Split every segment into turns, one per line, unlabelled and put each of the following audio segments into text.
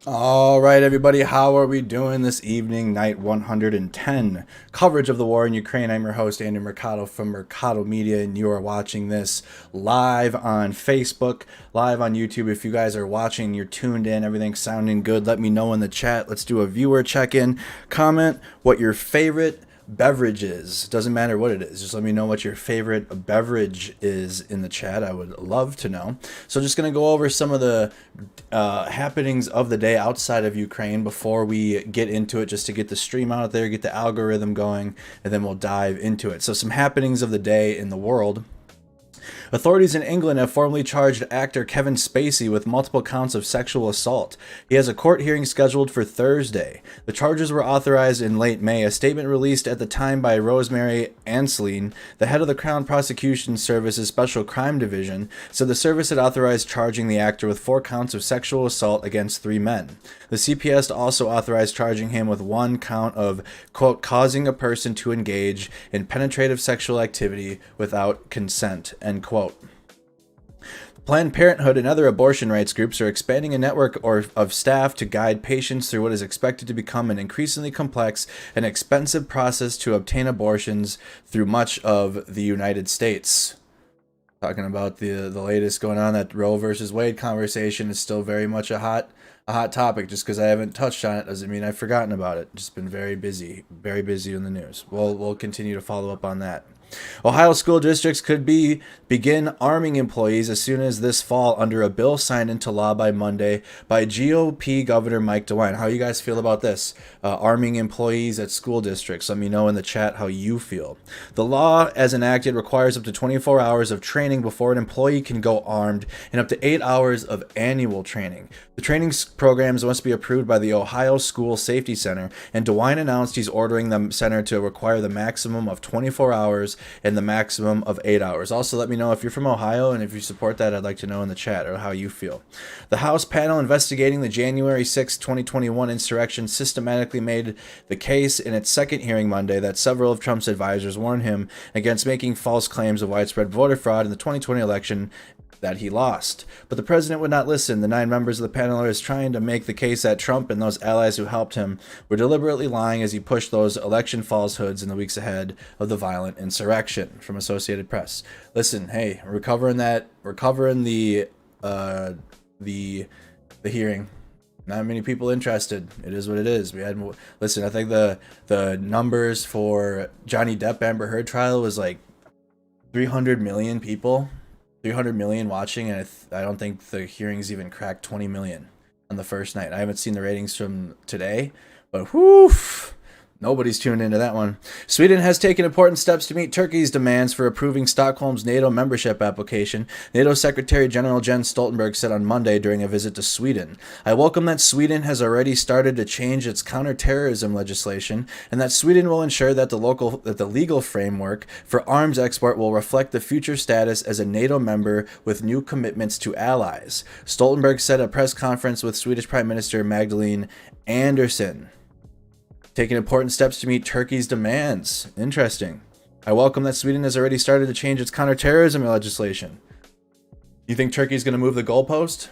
All right, everybody, how are we doing this evening? Night 110. Coverage of the war in Ukraine. I'm your host, Andrew Mercado from Mercado Media, and you are watching this live on Facebook, live on YouTube. If you guys are watching, you're tuned in, everything's sounding good, let me know in the chat. Let's do a viewer check-in. Comment what your favorite beverage is. Doesn't matter what it is, just let me know what your favorite beverage is in the chat. I would love to know. So just going to go over some of the happenings of the day outside of Ukraine before we get into it, just to get the stream out there, get the algorithm going, and then we'll dive into it. So some happenings of the day in the world. Authorities in England have formally charged actor Kevin Spacey with multiple counts of sexual assault. He has a court hearing scheduled for Thursday. The charges were authorized in late May. A statement released at the time by Rosemary Ainslie, the head of the Crown Prosecution Service's Special Crime Division, said the service had authorized charging the actor with 4 counts of sexual assault against 3 men. The CPS also authorized charging him with 1 count of, quote, causing a person to engage in penetrative sexual activity without consent, end quote. Planned Parenthood and other abortion rights groups are expanding a network of staff to guide patients through what is expected to become an increasingly complex and expensive process to obtain abortions through much of the United States. Talking about the latest going on, that Roe versus Wade conversation is still very much a hot topic. Just because I haven't touched on it doesn't mean I've forgotten about it. Just been very busy in the news. We'll continue to follow up on that. Ohio school districts could begin arming employees as soon as this fall under a bill signed into law by Monday by GOP Governor Mike DeWine. How you guys feel about this? Arming employees at school districts. Let me know in the chat how you feel. The law, as enacted, requires up to 24 hours of training before an employee can go armed and up to 8 hours of annual training. The training programs must be approved by the Ohio School Safety Center, and DeWine announced he's ordering the center to require the maximum of 24 hours and the maximum of 8 hours. Also, let me know if you're from Ohio, and if you support that, I'd like to know in the chat or how you feel. The House panel investigating the January 6, 2021 insurrection systematically made the case in its second hearing Monday that several of Trump's advisors warned him against making false claims of widespread voter fraud in the 2020 election that he lost. But the president would not listen. The 9 members of the panel are trying to make the case that Trump and those allies who helped him were deliberately lying as he pushed those election falsehoods in the weeks ahead of the violent insurrection. From Associated Press. Listen, hey, we're covering the hearing. Not many people interested. It is what it is. Listen, I think the numbers for Johnny Depp Amber Heard trial was like 300 million people. 300 million watching, and I don't think the hearings even cracked 20 million on the first night. I haven't seen the ratings from today, but whoo, nobody's tuned into that one. Sweden has taken important steps to meet Turkey's demands for approving Stockholm's NATO membership application. NATO Secretary General Jens Stoltenberg said on Monday during a visit to Sweden, "I welcome that Sweden has already started to change its counterterrorism legislation, and that Sweden will ensure that the legal framework for arms export will reflect the future status as a NATO member with new commitments to allies," Stoltenberg said at a press conference with Swedish Prime Minister Magdalena Andersson. Taking important steps to meet Turkey's demands. Interesting. I welcome that Sweden has already started to change its counterterrorism legislation. You think Turkey's going to move the goalpost?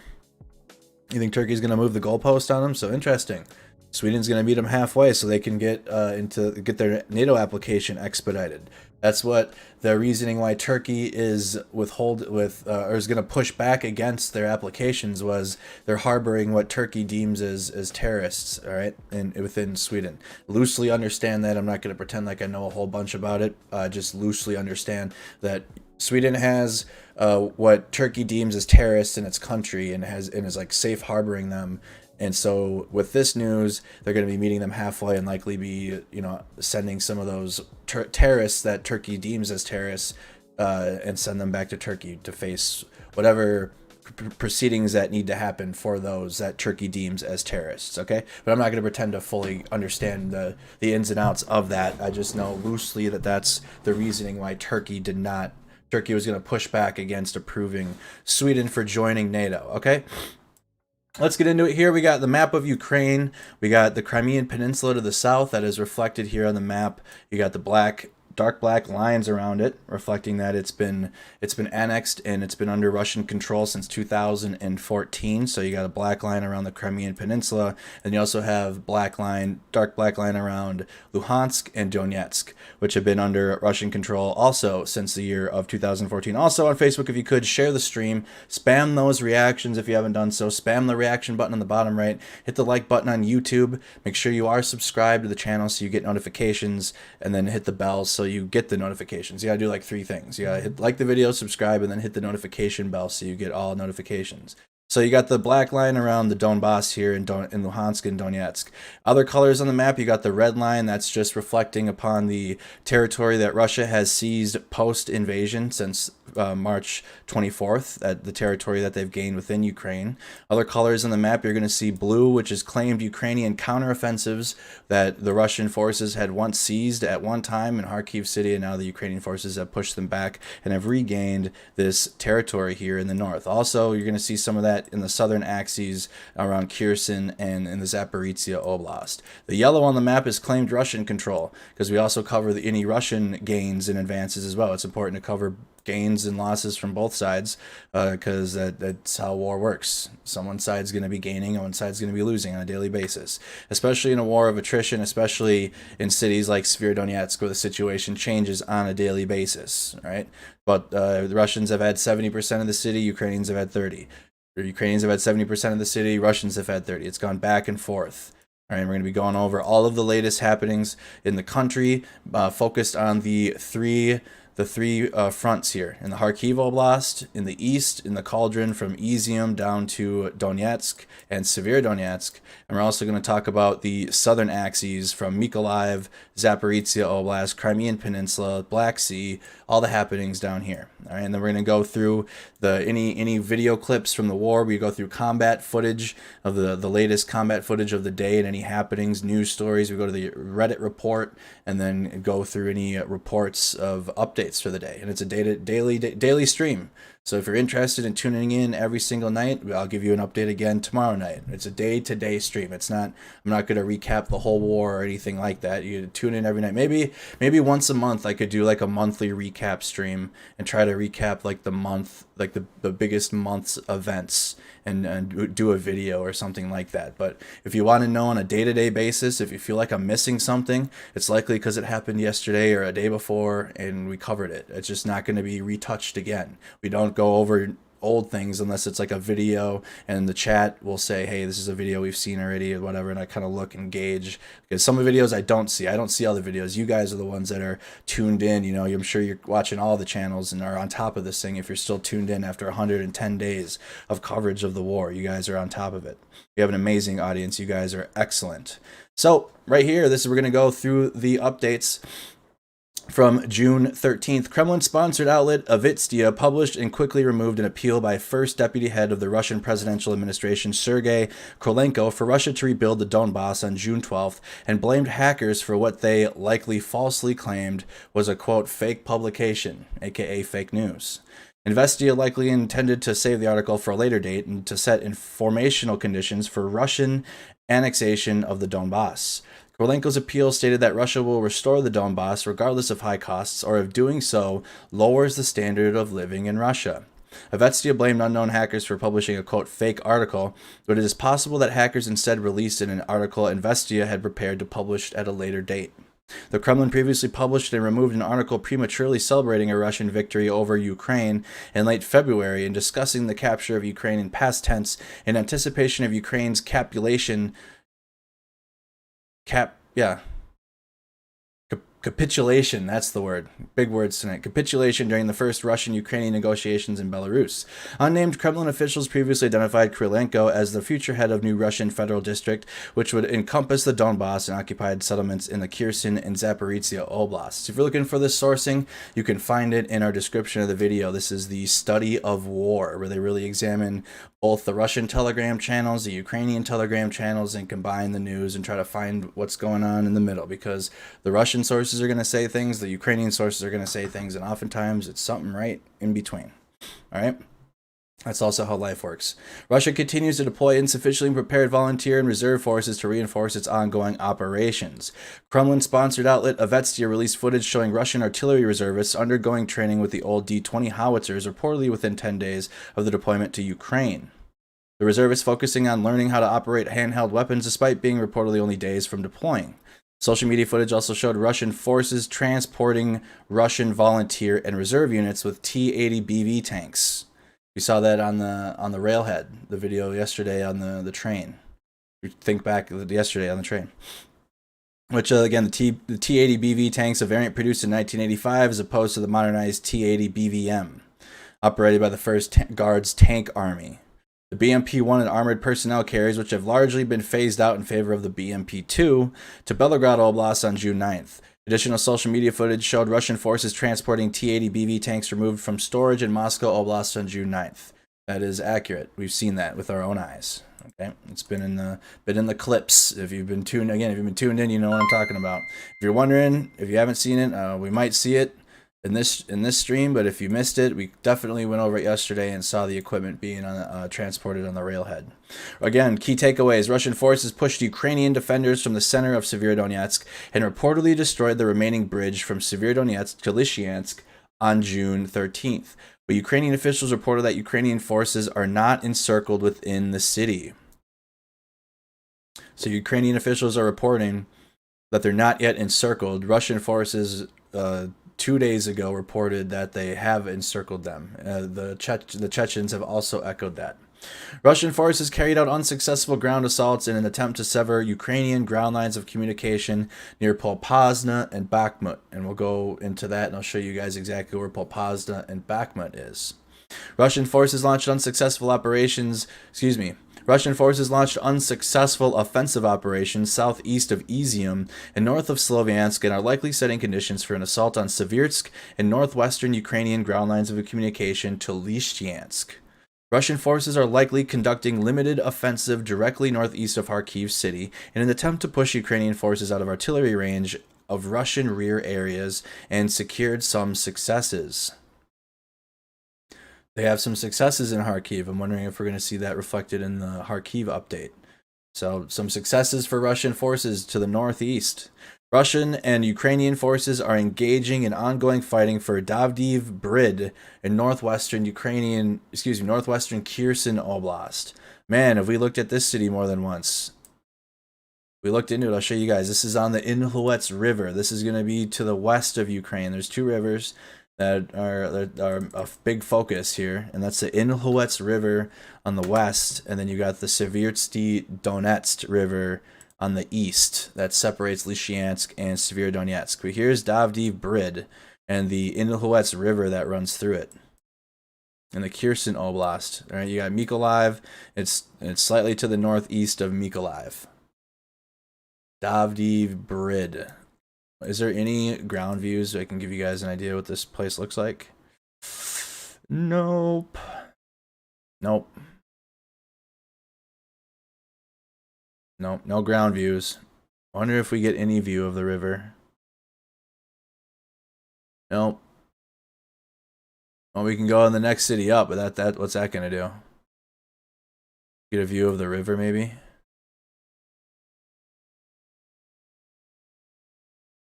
On them? So interesting. Sweden's going to meet them halfway so they can get their NATO application expedited. That's what the reasoning why Turkey is or is going to push back against their applications was they're harboring what Turkey deems as terrorists, all right, within Sweden. Loosely understand that. I'm not going to pretend like I know a whole bunch about it. Just loosely understand that Sweden has what Turkey deems as terrorists in its country and is like safe harboring them. And so with this news, they're going to be meeting them halfway and likely be, sending some of those terrorists that Turkey deems as terrorists and send them back to Turkey to face whatever proceedings that need to happen for those that Turkey deems as terrorists, okay? But I'm not going to pretend to fully understand the ins and outs of that. I just know loosely that that's the reasoning why Turkey was going to push back against approving Sweden for joining NATO, okay? Let's get into it here. We got the map of Ukraine. We got the Crimean Peninsula to the south that is reflected here on the map. You got the black dark black lines around it, reflecting that it's been annexed and it's been under Russian control since 2014. So you got a black line around the Crimean Peninsula, and you also have dark black line around Luhansk and Donetsk, which have been under Russian control also since the year of 2014. Also on Facebook, if you could share the stream, spam those reactions if you haven't done so. Spam the reaction button on the bottom right. Hit the like button on YouTube. Make sure you are subscribed to the channel so you get notifications, and then hit the bell so you get the notifications. You gotta do like 3 things. You gotta like the video, subscribe, and then hit the notification bell so you get all notifications. So you got the black line around the Donbass here in Luhansk and Donetsk. Other colors on the map, you got the red line. That's just reflecting upon the territory that Russia has seized post-invasion since March 24th, at the territory that they've gained within Ukraine. Other colors on the map, you're going to see blue, which is claimed Ukrainian counteroffensives that the Russian forces had once seized at one time in Kharkiv city, and now the Ukrainian forces have pushed them back and have regained this territory here in the north. Also, you're going to see some of that in the southern axes around Kherson and in the Zaporizhia Oblast. The yellow on the map is claimed Russian control, because we also cover any Russian gains and advances as well. It's important to cover gains and losses from both sides, because that's how war works. One side's going to be gaining and one side's going to be losing on a daily basis, especially in a war of attrition, especially in cities like Severodonetsk, where the situation changes on a daily basis, right? But the Russians have had 70% of the city, Ukrainians have had 30%. Ukrainians have had 70% of the city, Russians have had 30%. It's gone back and forth. All right, we're going to be going over all of the latest happenings in the country, focused on the three fronts here. In the Kharkiv Oblast, in the east, in the cauldron from Izium down to Donetsk and Severodonetsk. And we're also going to talk about the southern axes from Mykolaiv, Zaporizhia Oblast, Crimean Peninsula, Black Sea, all the happenings down here. All right, and then we're going to go through any video clips from the war. We go through combat footage of the latest combat footage of the day and any happenings, news stories. We go to the Reddit report and then go through any reports of updates for the day. And it's a daily stream. So if you're interested in tuning in every single night, I'll give you an update again tomorrow night. It's a day-to-day stream. I'm not going to recap the whole war or anything like that. You tune in every night. Maybe once a month I could do like a monthly recap stream and try to recap like the month, like the biggest month's events, and do a video or something like that. But if you want to know on a day-to-day basis, if you feel like I'm missing something, it's likely because it happened yesterday or a day before and we covered it. It's just not going to be retouched again. We don't go over old things unless it's like a video and the chat will say, hey, this is a video we've seen already or whatever, and I kind of look and gauge, because some of the videos I don't see all the videos. You guys are the ones that are tuned in. You know, I'm sure you're watching all the channels and are on top of this thing. If you're still tuned in after 110 days of coverage of the war, you guys are on top of it. We have an amazing audience. You guys are excellent. So right here, we're going to go through the updates from June 13th. Kremlin-sponsored outlet Advedka published and quickly removed an appeal by first deputy head of the Russian presidential administration, Sergei Korolenko, for Russia to rebuild the Donbass on June 12th, and blamed hackers for what they likely falsely claimed was a, quote, fake publication, aka fake news. Advedka likely intended to save the article for a later date and to set informational conditions for Russian annexation of the Donbass. Korolenko's appeal stated that Russia will restore the Donbass regardless of high costs, or if doing so, lowers the standard of living in Russia. Advedka blamed unknown hackers for publishing a, quote, fake article, but it is possible that hackers instead released an article Advedka had prepared to publish at a later date. The Kremlin previously published and removed an article prematurely celebrating a Russian victory over Ukraine in late February and discussing the capture of Ukraine in past tense in anticipation of Ukraine's capitulation, that's the word. Big words tonight. Capitulation during the first Russian-Ukrainian negotiations in Belarus. Unnamed Kremlin officials previously identified Korolenko as the future head of new Russian Federal District, which would encompass the Donbass and occupied settlements in the Kherson and Zaporizhia Oblasts. If you're looking for this sourcing, you can find it in our description of the video. This is the Study of War, where they really examine both the Russian Telegram channels, the Ukrainian Telegram channels, and combine the news and try to find what's going on in the middle, because the Russian sources are going to say things, the Ukrainian sources are going to say things, and oftentimes it's something right in between. All right. That's also how life works. Russia continues to deploy insufficiently prepared volunteer and reserve forces to reinforce its ongoing operations. Kremlin-sponsored outlet Advedka released footage showing Russian artillery reservists undergoing training with the old D-20 howitzers reportedly within 10 days of the deployment to Ukraine. The reservists focusing on learning how to operate handheld weapons despite being reportedly only days from deploying. Social media footage also showed Russian forces transporting Russian volunteer and reserve units with T-80 BV tanks. We saw that on the railhead, the video yesterday on the train. You think back yesterday on the train. Which, again, the T-80 BV tanks, a variant produced in 1985 as opposed to the modernized T-80 BVM, operated by the 1st Guards Tank Army. The BMP-1 and armored personnel carriers, which have largely been phased out in favor of the BMP-2, to Belgorod Oblast on June 9th. Additional social media footage showed Russian forces transporting T-80 BV tanks removed from storage in Moscow Oblast on June 9th. That is accurate. We've seen that with our own eyes. Okay, it's been in the clips. If you've been tuned in, you know what I'm talking about. If you're wondering, if you haven't seen it, we might see it in this stream, but if you missed it, we definitely went over it yesterday and saw the equipment being transported on the railhead. Again, key takeaways: Russian forces pushed Ukrainian defenders from the center of Severodonetsk and reportedly destroyed the remaining bridge from Severodonetsk to Lysychansk on June 13th. But Ukrainian officials reported that Ukrainian forces are not encircled within the city. So Ukrainian officials are reporting that they're not yet encircled. Russian forces 2 days ago reported that they have encircled them. The Chechens have also echoed that. Russian forces carried out unsuccessful ground assaults in an attempt to sever Ukrainian ground lines of communication near Popasna and Bakhmut. And we'll go into that and I'll show you guys exactly where Popasna and Bakhmut is. Russian forces launched unsuccessful offensive operations southeast of Izium and north of Sloviansk and are likely setting conditions for an assault on Svirsk and northwestern Ukrainian ground lines of communication to Lysychansk. Russian forces are likely conducting limited offensive directly northeast of Kharkiv city in an attempt to push Ukrainian forces out of artillery range of Russian rear areas and secured some successes. They have some successes in Kharkiv. I'm wondering if we're going to see that reflected in the Kharkiv update. So some successes for Russian forces to the northeast. Russian and Ukrainian forces are engaging in ongoing fighting for Davdiv Brid in northwestern Kherson Oblast. Man, have we looked at this city more than once. We looked into it. I'll show you guys. This is on the Inhluets River. This is going to be to the west of Ukraine. There's 2 rivers that are a big focus here, and that's the Inhluets River on the west, and then you got the Seversky Donetsk River on the east that separates Lysychansk and Severodonetsk. But here's Davdiv Brid and the Inhluets River that runs through it. In the Kherson Oblast. All right, you got Mykolaiv. It's slightly to the northeast of Mykolaiv. Davdiv Brid. Is there any ground views I can give you guys an idea what this place looks like? Nope. Nope. Nope, no ground views. I wonder if we get any view of the river. Nope. Well, we can go in the next city up, but that what's that gonna do? Get a view of the river, maybe?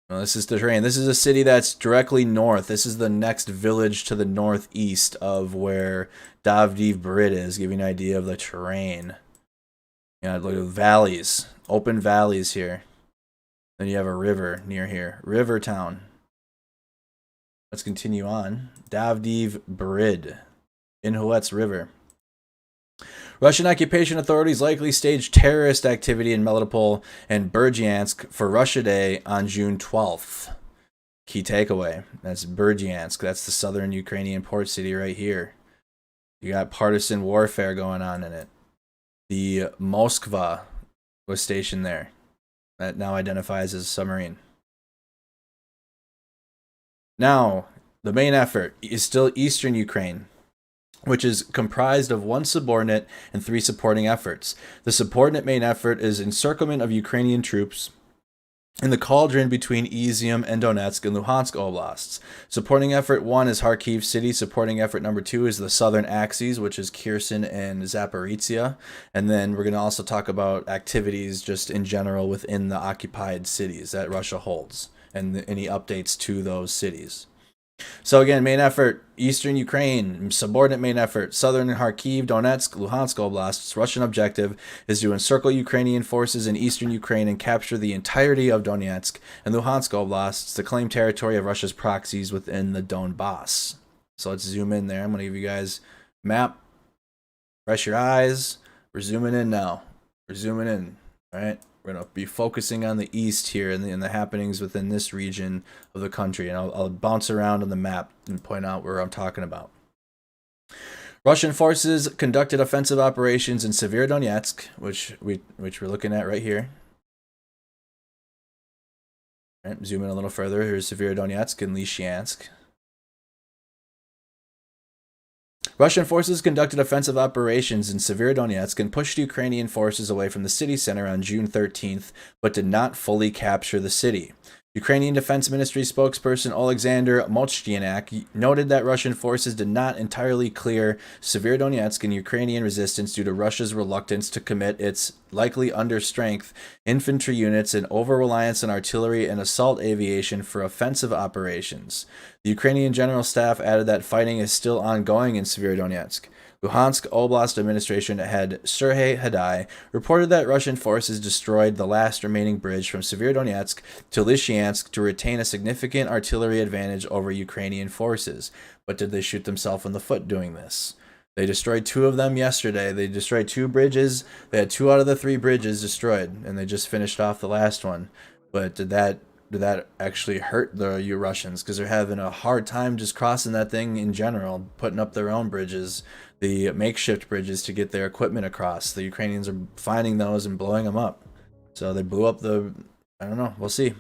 Well, this is the terrain. This is a city that's directly north. This is the next village to the northeast of where Davdiv Brid is, giving an idea of the terrain. Yeah, look at valleys, open valleys here. Then you have a river near here, River Town. Let's continue on. Davdiv Brid, Inhluets River. Russian occupation authorities likely staged terrorist activity in Melitopol and Berdyansk for Russia Day on June 12th. Key takeaway, that's Berdyansk. That's the southern Ukrainian port city right here. You got partisan warfare going on in it. The Moskva was stationed there. That now identifies as a submarine. Now, the main effort is still eastern Ukraine, which is comprised of 1 subordinate and 3 supporting efforts. The subordinate main effort is encirclement of Ukrainian troops in the cauldron between Izium and Donetsk and Luhansk oblasts. Supporting effort 1 is Kharkiv City. Supporting effort number 2 is the southern axes, which is Kherson and Zaporizhia. And then we're going to also talk about activities just in general within the occupied cities that Russia holds and any updates to those cities. So again, main effort, Eastern Ukraine. Subordinate main effort, Southern Kharkiv, Donetsk, Luhansk oblasts. Russian objective is to encircle Ukrainian forces in Eastern Ukraine and capture the entirety of Donetsk and Luhansk oblasts to claim territory of Russia's proxies within the Donbass. So let's zoom in there. I'm going to give you guys a map. Press your eyes. We're zooming in now. We're zooming in. All right. We're going to be focusing on the east here and the happenings within this region of the country. And I'll bounce around on the map and point out where I'm talking about. Russian forces conducted offensive operations in Severodonetsk, which we're looking at right here. All right, zoom in a little further. Here's Severodonetsk and Lysychansk. Russian forces conducted offensive operations in Severodonetsk and pushed Ukrainian forces away from the city center on June 13th, but did not fully capture the city. Ukrainian Defense Ministry spokesperson Alexander Mochdianak noted that Russian forces did not entirely clear Severodonetsk and Ukrainian resistance due to Russia's reluctance to commit its likely understrength infantry units and over-reliance on artillery and assault aviation for offensive operations. The Ukrainian General Staff added that fighting is still ongoing in Severodonetsk. Luhansk Oblast Administration head Serhiy Haidai reported that Russian forces destroyed the last remaining bridge from Severodonetsk to Lysychansk to retain a significant artillery advantage over Ukrainian forces. But did they shoot themselves in the foot doing this? They destroyed 2 of them yesterday. They destroyed 2 bridges. They had 2 out of the 3 bridges destroyed, and they just finished off the last one. But did that actually hurt the Russians? Because they're having a hard time just crossing that thing in general, putting up their own bridges, the makeshift bridges to get their equipment across. The Ukrainians are finding those and blowing them up. So they blew up I don't know. We'll see.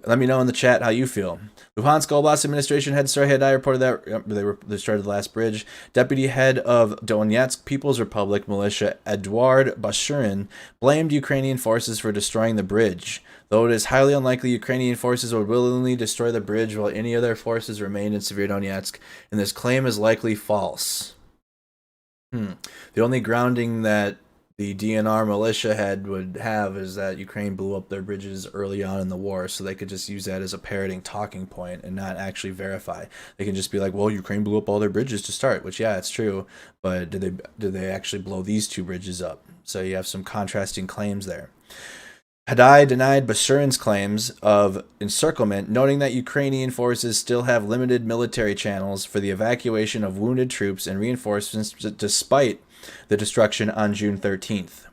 Let me know in the chat how you feel. Luhansk Oblast Administration head Serhiy Haidai reported that they destroyed the last bridge. Deputy head of Donetsk People's Republic militia Eduard Bashurin blamed Ukrainian forces for destroying the bridge, though it is highly unlikely Ukrainian forces would willingly destroy the bridge while any of their forces remained in Severodonetsk, and this claim is likely false. The only grounding that the DNR militia head would have is that Ukraine blew up their bridges early on in the war, so they could just use that as a parroting talking point and not actually verify. They can just be like, well, Ukraine blew up all their bridges to start, which, yeah, it's true, but did they actually blow these 2 bridges up? So you have some contrasting claims there. Haidai denied Bashurin's claims of encirclement, noting that Ukrainian forces still have limited military channels for the evacuation of wounded troops and reinforcements despite the destruction on June 13th.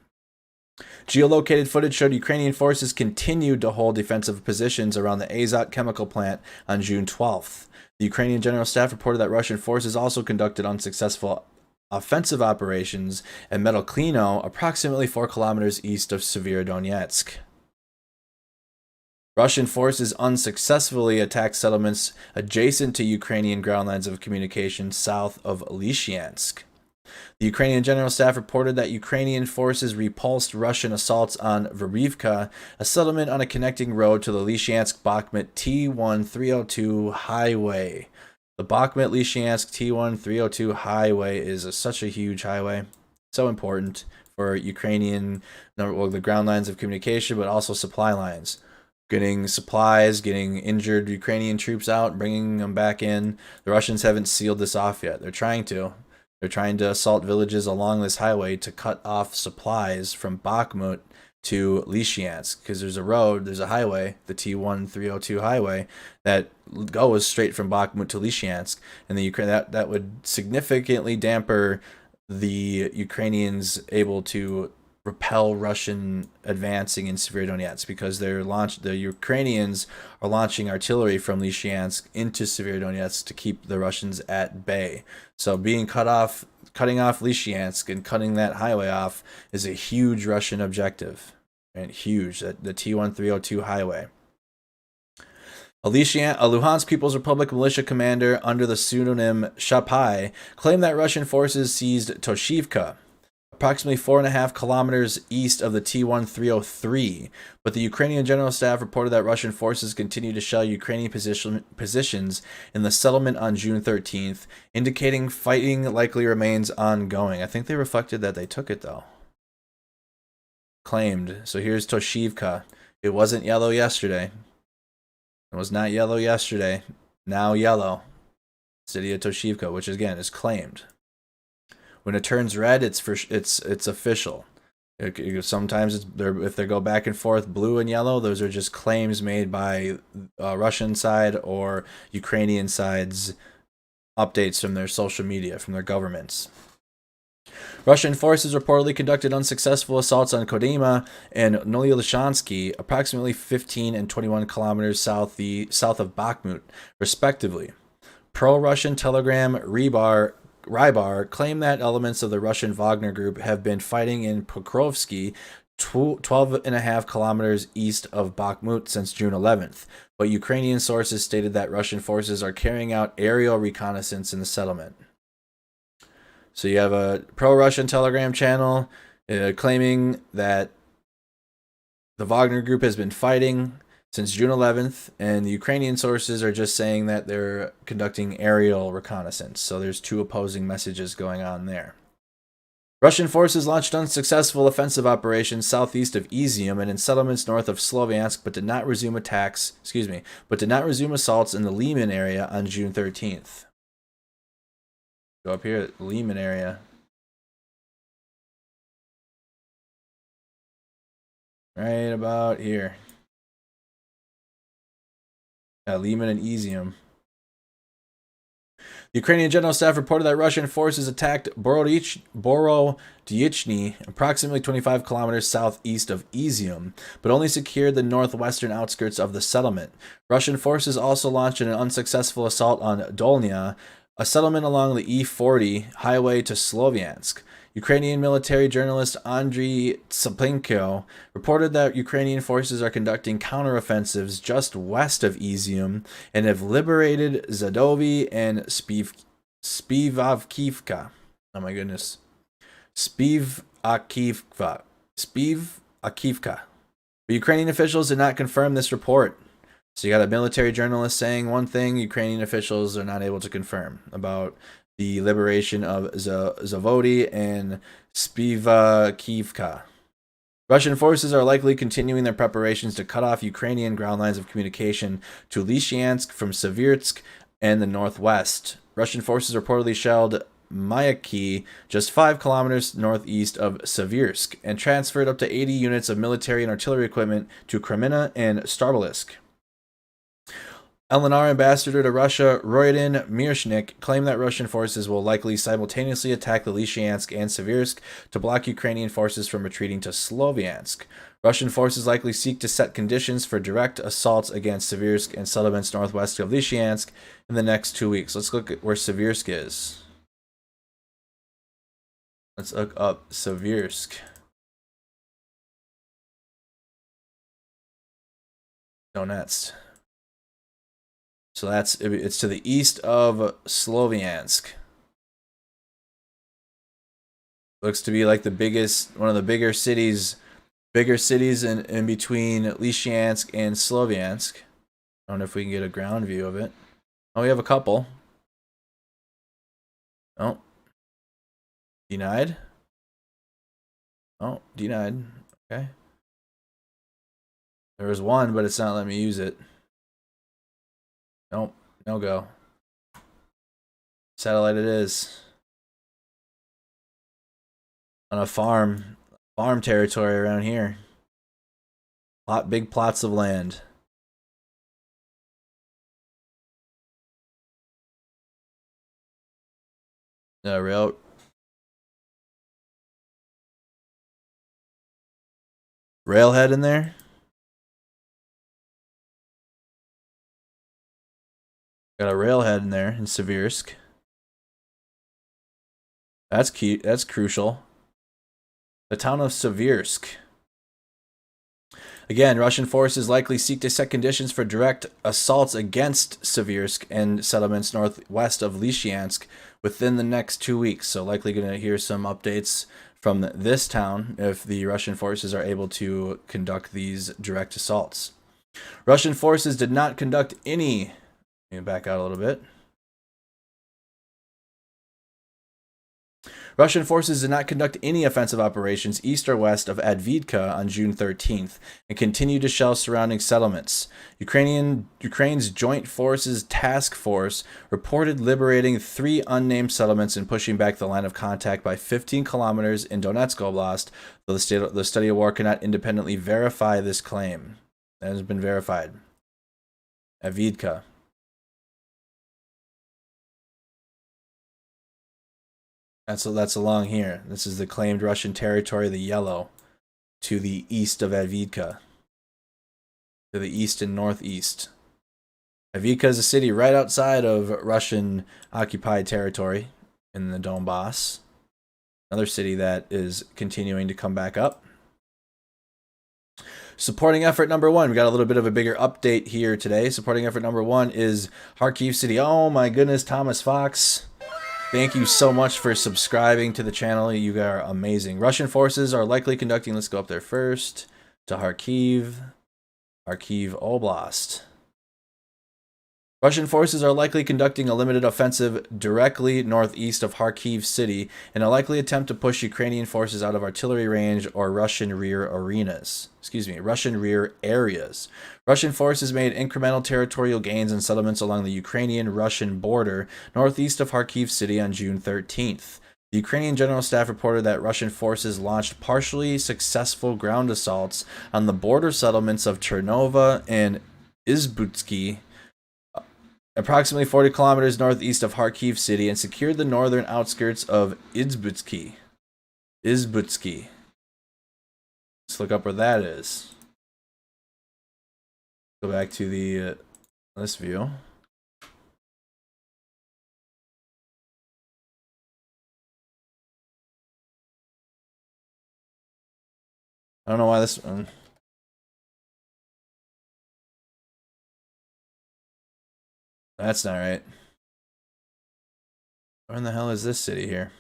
Geolocated footage showed Ukrainian forces continued to hold defensive positions around the Azot chemical plant on June 12th. The Ukrainian General Staff reported that Russian forces also conducted unsuccessful offensive operations at Metalklino, approximately 4 kilometers east of Severodonetsk. Russian forces unsuccessfully attacked settlements adjacent to Ukrainian ground lines of communication south of Lysychansk. The Ukrainian General Staff reported that Ukrainian forces repulsed Russian assaults on Verivka, a settlement on a connecting road to the Lysychansk-Bakhmut T1302 highway. The Bakhmut-Lysychansk T1302 highway is such a huge highway, so important for Ukrainian, the ground lines of communication, but also supply lines. Getting supplies, getting injured Ukrainian troops out, bringing them back in. The Russians haven't sealed this off yet. They're trying to. They're trying to assault villages along this highway to cut off supplies from Bakhmut to Lysychansk, because there's a highway, the T1302 highway, that goes straight from Bakhmut to Lysychansk, and the Ukraine that would significantly damper the Ukrainians able to repel Russian advancing in Severodonetsk, because the Ukrainians are launching artillery from Lysychansk into Severodonetsk to keep the Russians at bay. So cutting off Lysychansk and cutting that highway off is a huge Russian objective, and huge. The T1302 highway. A Luhansk People's Republic militia commander under the pseudonym Shapai claimed that Russian forces seized Toshivka, approximately 4.5 kilometers east of the T-1303. But the Ukrainian General Staff reported that Russian forces continue to shell Ukrainian positions in the settlement on June 13th, indicating fighting likely remains ongoing. I think they reflected that they took it, though. Claimed. So here's Toshivka. It wasn't yellow yesterday. It was not yellow yesterday. Now yellow. City of Toshivka, which again is claimed. When it turns red, it's official. Sometimes if they go back and forth, blue and yellow, those are just claims made by Russian side or Ukrainian side's updates from their social media, from their governments. Russian forces reportedly conducted unsuccessful assaults on Kodyma and Nolyoshansky, approximately 15 and 21 kilometers south of Bakhmut, respectively. Pro-Russian Telegram Rybar claimed that elements of the Russian Wagner group have been fighting in Pokrovsky, 12.5 kilometers east of Bakhmut since June 11th, but Ukrainian sources stated that Russian forces are carrying out aerial reconnaissance in the settlement. So you have a pro-Russian Telegram channel claiming that the Wagner group has been fighting since June 11th, and the Ukrainian sources are just saying that they're conducting aerial reconnaissance. So there's two opposing messages going on there. Russian forces launched unsuccessful offensive operations southeast of Izium and in settlements north of Sloviansk, but did not resume assaults in the Lyman area on June 13th. Go up here, Lyman area. Right about here. Lyman and Izium. The Ukrainian General Staff reported that Russian forces attacked Borodyichny, approximately 25 kilometers southeast of Izium, but only secured the northwestern outskirts of the settlement. Russian forces also launched an unsuccessful assault on Dolnya, a settlement along the E40 highway to Sloviansk. Ukrainian military journalist Andriy Tsaplenko reported that Ukrainian forces are conducting counteroffensives just west of Izium and have liberated Zadovi and Spivakivka. Oh my goodness. Spivakivka. But Ukrainian officials did not confirm this report. So you got a military journalist saying one thing, Ukrainian officials are not able to confirm about the liberation of Zavodi and Spivakivka. Russian forces are likely continuing their preparations to cut off Ukrainian ground lines of communication to Lysychansk from Seversk and the northwest. Russian forces reportedly shelled Mayaki, just 5 kilometers northeast of Seversk, and transferred up to 80 units of military and artillery equipment to Kreminna and Starobelsk. LNR ambassador to Russia, Royden Mirshnik, claimed that Russian forces will likely simultaneously attack the Lysychansk and Seversk to block Ukrainian forces from retreating to Sloviansk. Russian forces likely seek to set conditions for direct assaults against Seversk and settlements northwest of Lysychansk in the next 2 weeks. Let's look at where Seversk is. Let's look up Seversk. Donetsk. So it's to the east of Sloviansk. Looks to be like one of the bigger cities in between Lysychansk and Sloviansk. I don't know if we can get a ground view of it. Oh, we have a couple. Oh. Denied. Oh, denied. Okay. There was one, but it's not letting me use it. Nope, no go. Satellite it is. On a farm territory around here. Big plots of land. Railhead in there. Got a railhead in there in Seversk. That's key. That's crucial. The town of Seversk. Again, Russian forces likely seek to set conditions for direct assaults against Seversk and settlements northwest of Lysychansk, within the next 2 weeks. So likely going to hear some updates from this town if the Russian forces are able to conduct these direct assaults. Russian forces did not conduct any... Let me back out a little bit. Russian forces did not conduct any offensive operations east or west of Advedka on June 13th and continued to shell surrounding settlements. Ukraine's Joint Forces Task Force reported liberating 3 unnamed settlements and pushing back the line of contact by 15 kilometers in Donetsk Oblast, though the study of war cannot independently verify this claim. That has been verified. Advedka. That's along here. This is the claimed Russian territory, the yellow, to the east of Advedka. To the east and northeast. Advedka is a city right outside of Russian occupied territory in the Donbass. Another city that is continuing to come back up. Supporting effort number 1. We got a little bit of a bigger update here today. Supporting effort number 1 is Kharkiv City. Oh my goodness, Thomas Fox. Thank you so much for subscribing to the channel. You are amazing. Russian forces are likely conducting... Let's go up there first. To Kharkiv Oblast. Russian forces are likely conducting a limited offensive directly northeast of Kharkiv City in a likely attempt to push Ukrainian forces out of artillery range or Russian rear areas. Russian forces made incremental territorial gains in settlements along the Ukrainian-Russian border northeast of Kharkiv City on June 13th. The Ukrainian General Staff reported that Russian forces launched partially successful ground assaults on the border settlements of Chernova and Izbutsky, approximately 40 kilometers northeast of Kharkiv City, and secured the northern outskirts of Izbutsky. Let's look up where that is. Go back to the this view. I don't know why this one... That's not right. Where in the hell is this city here?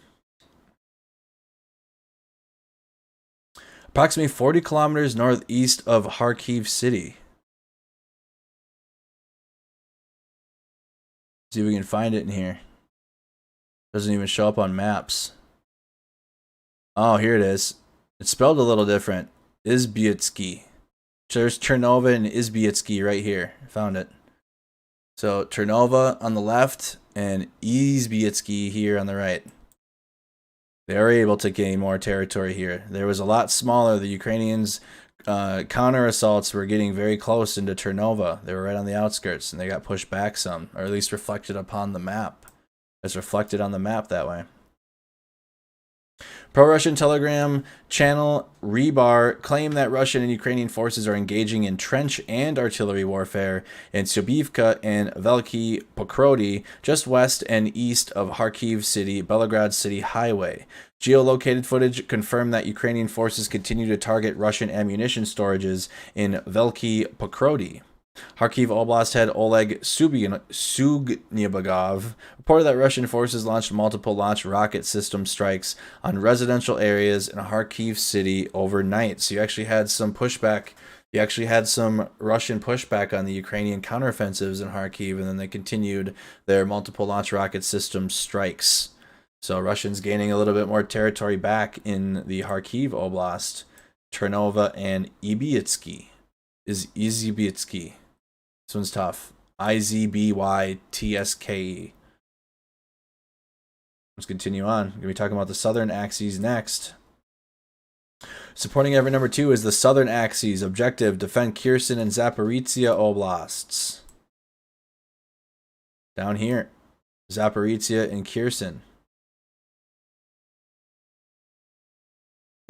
Approximately 40 kilometers northeast of Kharkiv City. See if we can find it in here. Doesn't even show up on maps. Oh, here it is. It's spelled a little different. Izbutsky. There's Chernova and Izbutsky right here. Found it. So Chernova on the left and Izbutsky here on the right. They are able to gain more territory here. There was a lot smaller. The Ukrainians' counter assaults were getting very close into Chernova. They were right on the outskirts, and they got pushed back some, or at least reflected upon the map. It's reflected on the map that way. Pro-Russian Telegram channel Rebar claimed that Russian and Ukrainian forces are engaging in trench and artillery warfare in Subivka and Velky Pokrody, just west and east of Kharkiv City, Belgorod City Highway. Geolocated footage confirmed that Ukrainian forces continue to target Russian ammunition storages in Velky Pokrody. Kharkiv Oblast head Oleg Sugnybagov reported that Russian forces launched multiple launch rocket system strikes on residential areas in Kharkiv City overnight. So you actually had some pushback. You actually had some Russian pushback on the Ukrainian counteroffensives in Kharkiv, and then they continued their multiple launch rocket system strikes. So Russians gaining a little bit more territory back in the Kharkiv Oblast, Chernova, and Izbutsky. This one's tough. Izbytske. Let's continue on. We're going to be talking about the Southern Axis next. Supporting effort number 2 is the Southern Axis. Objective, defend Kherson and Zaporizhia Oblasts. Down here. Zaporizhia and Kherson.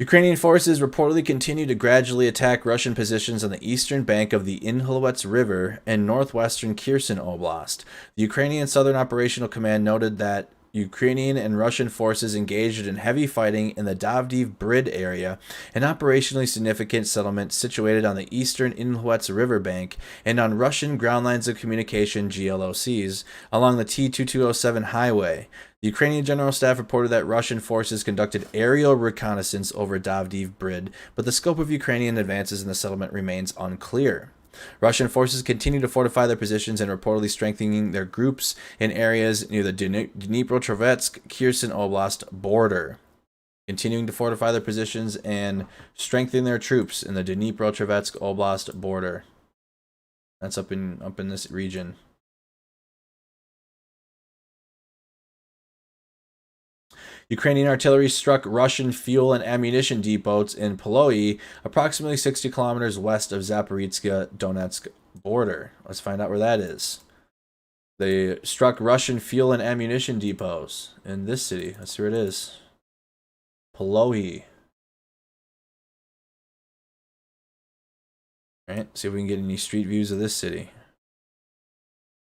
Ukrainian forces reportedly continue to gradually attack Russian positions on the eastern bank of the Inhulets River and northwestern Kherson Oblast. The Ukrainian Southern Operational Command noted that Ukrainian and Russian forces engaged in heavy fighting in the Davdiv Brid area, an operationally significant settlement situated on the eastern Inhuets riverbank and on Russian ground lines of communication GLOCs along the T-2207 highway. The Ukrainian General Staff reported that Russian forces conducted aerial reconnaissance over Davdiv Brid, but the scope of Ukrainian advances in the settlement remains unclear. Russian forces continue to fortify their positions and reportedly strengthening their groups in areas near the Dnipropetrovsk-Kherson Oblast border. Continuing to fortify their positions and strengthen their troops in the Dnipropetrovsk Oblast border. That's up in this region. Ukrainian artillery struck Russian fuel and ammunition depots in Poloy, approximately 60 kilometers west of Zaporizhzhia Donetsk border. Let's find out where that is. They struck Russian fuel and ammunition depots in this city. Let's see where it is. Poloy. All right, see if we can get any street views of this city.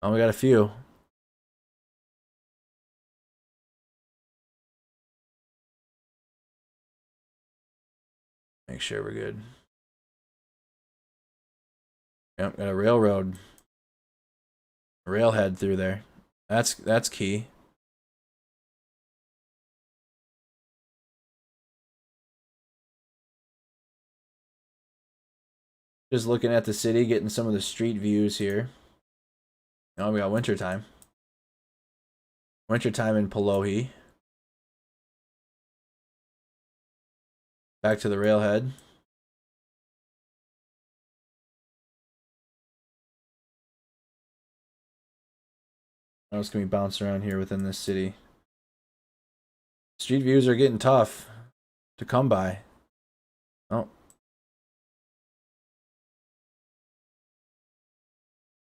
Oh, we got a few. Make sure we're good. Yep, got a railroad. Railhead through there. That's key. Just looking at the city, getting some of the street views here. Oh, we got wintertime. Wintertime in Polohy. Back to the railhead. What else can we bounce around here within this city? Street views are getting tough to come by. Oh.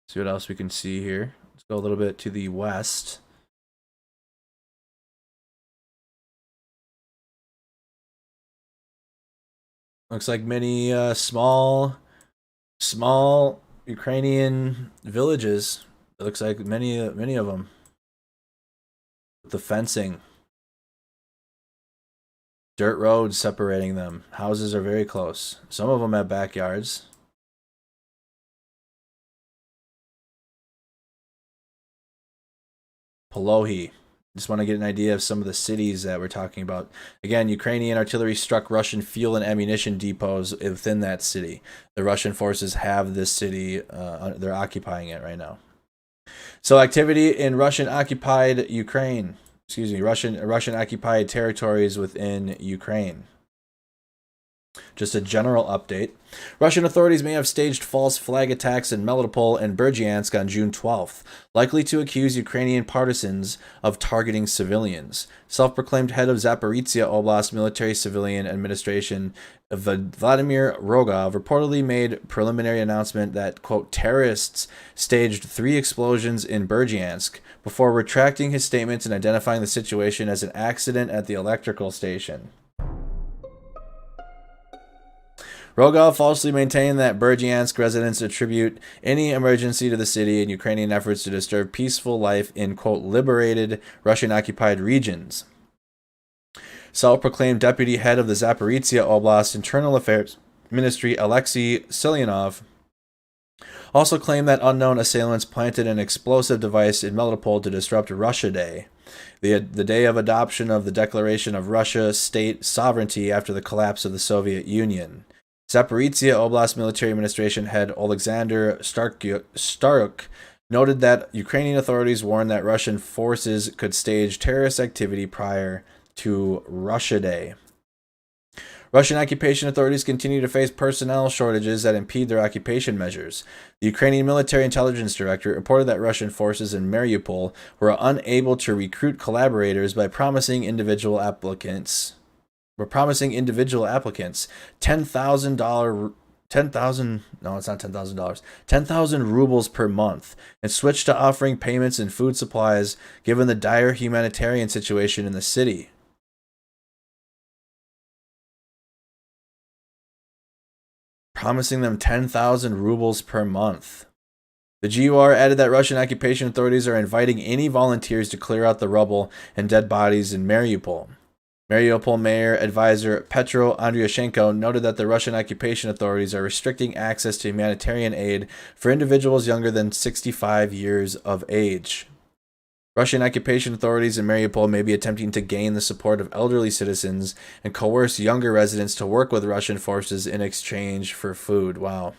See what else we can see here. Let's go a little bit to the west. Looks like many small Ukrainian villages. It looks like many of them. With the fencing. Dirt roads separating them. Houses are very close. Some of them have backyards. Polohy. Just want to get an idea of some of the cities that we're talking about. Again, Ukrainian artillery struck Russian fuel and ammunition depots within that city. The Russian forces have this city. They're occupying it right now. So activity in Russian-occupied Ukraine. Excuse me, Russian-occupied territories within Ukraine. Just a general update. Russian authorities may have staged false flag attacks in Melitopol and Berdyansk on June 12th, likely to accuse Ukrainian partisans of targeting civilians. Self-proclaimed head of Zaporizhzhia Oblast Military Civilian Administration, Vladimir Rogov, reportedly made preliminary announcement that, quote, terrorists staged 3 explosions in Berdyansk before retracting his statements and identifying the situation as an accident at the electrical station. Rogov falsely maintained that Berdyansk residents attribute any emergency to the city and Ukrainian efforts to disturb peaceful life in, quote, liberated Russian-occupied regions. Self-proclaimed deputy head of the Zaporizhzhia Oblast Internal Affairs Ministry, Alexei Silyanov, also claimed that unknown assailants planted an explosive device in Melitopol to disrupt Russia Day, the day of adoption of the Declaration of Russia state sovereignty after the collapse of the Soviet Union. Zaporizhzhia Oblast Military Administration head Alexander Staruk noted that Ukrainian authorities warned that Russian forces could stage terrorist activity prior to Russia Day. Russian occupation authorities continue to face personnel shortages that impede their occupation measures. The Ukrainian Military Intelligence Director reported that Russian forces in Mariupol were unable to recruit collaborators by promising individual applicants $10,000 10,000 rubles per month, and switched to offering payments in food supplies given the dire humanitarian situation in the city. Promising them 10,000 rubles per month. The GUR added that Russian occupation authorities are inviting any volunteers to clear out the rubble and dead bodies in Mariupol. Mariupol Mayor Advisor Petro Andriushenko noted that the Russian occupation authorities are restricting access to humanitarian aid for individuals younger than 65 years of age. Russian occupation authorities in Mariupol may be attempting to gain the support of elderly citizens and coerce younger residents to work with Russian forces in exchange for food. Wow.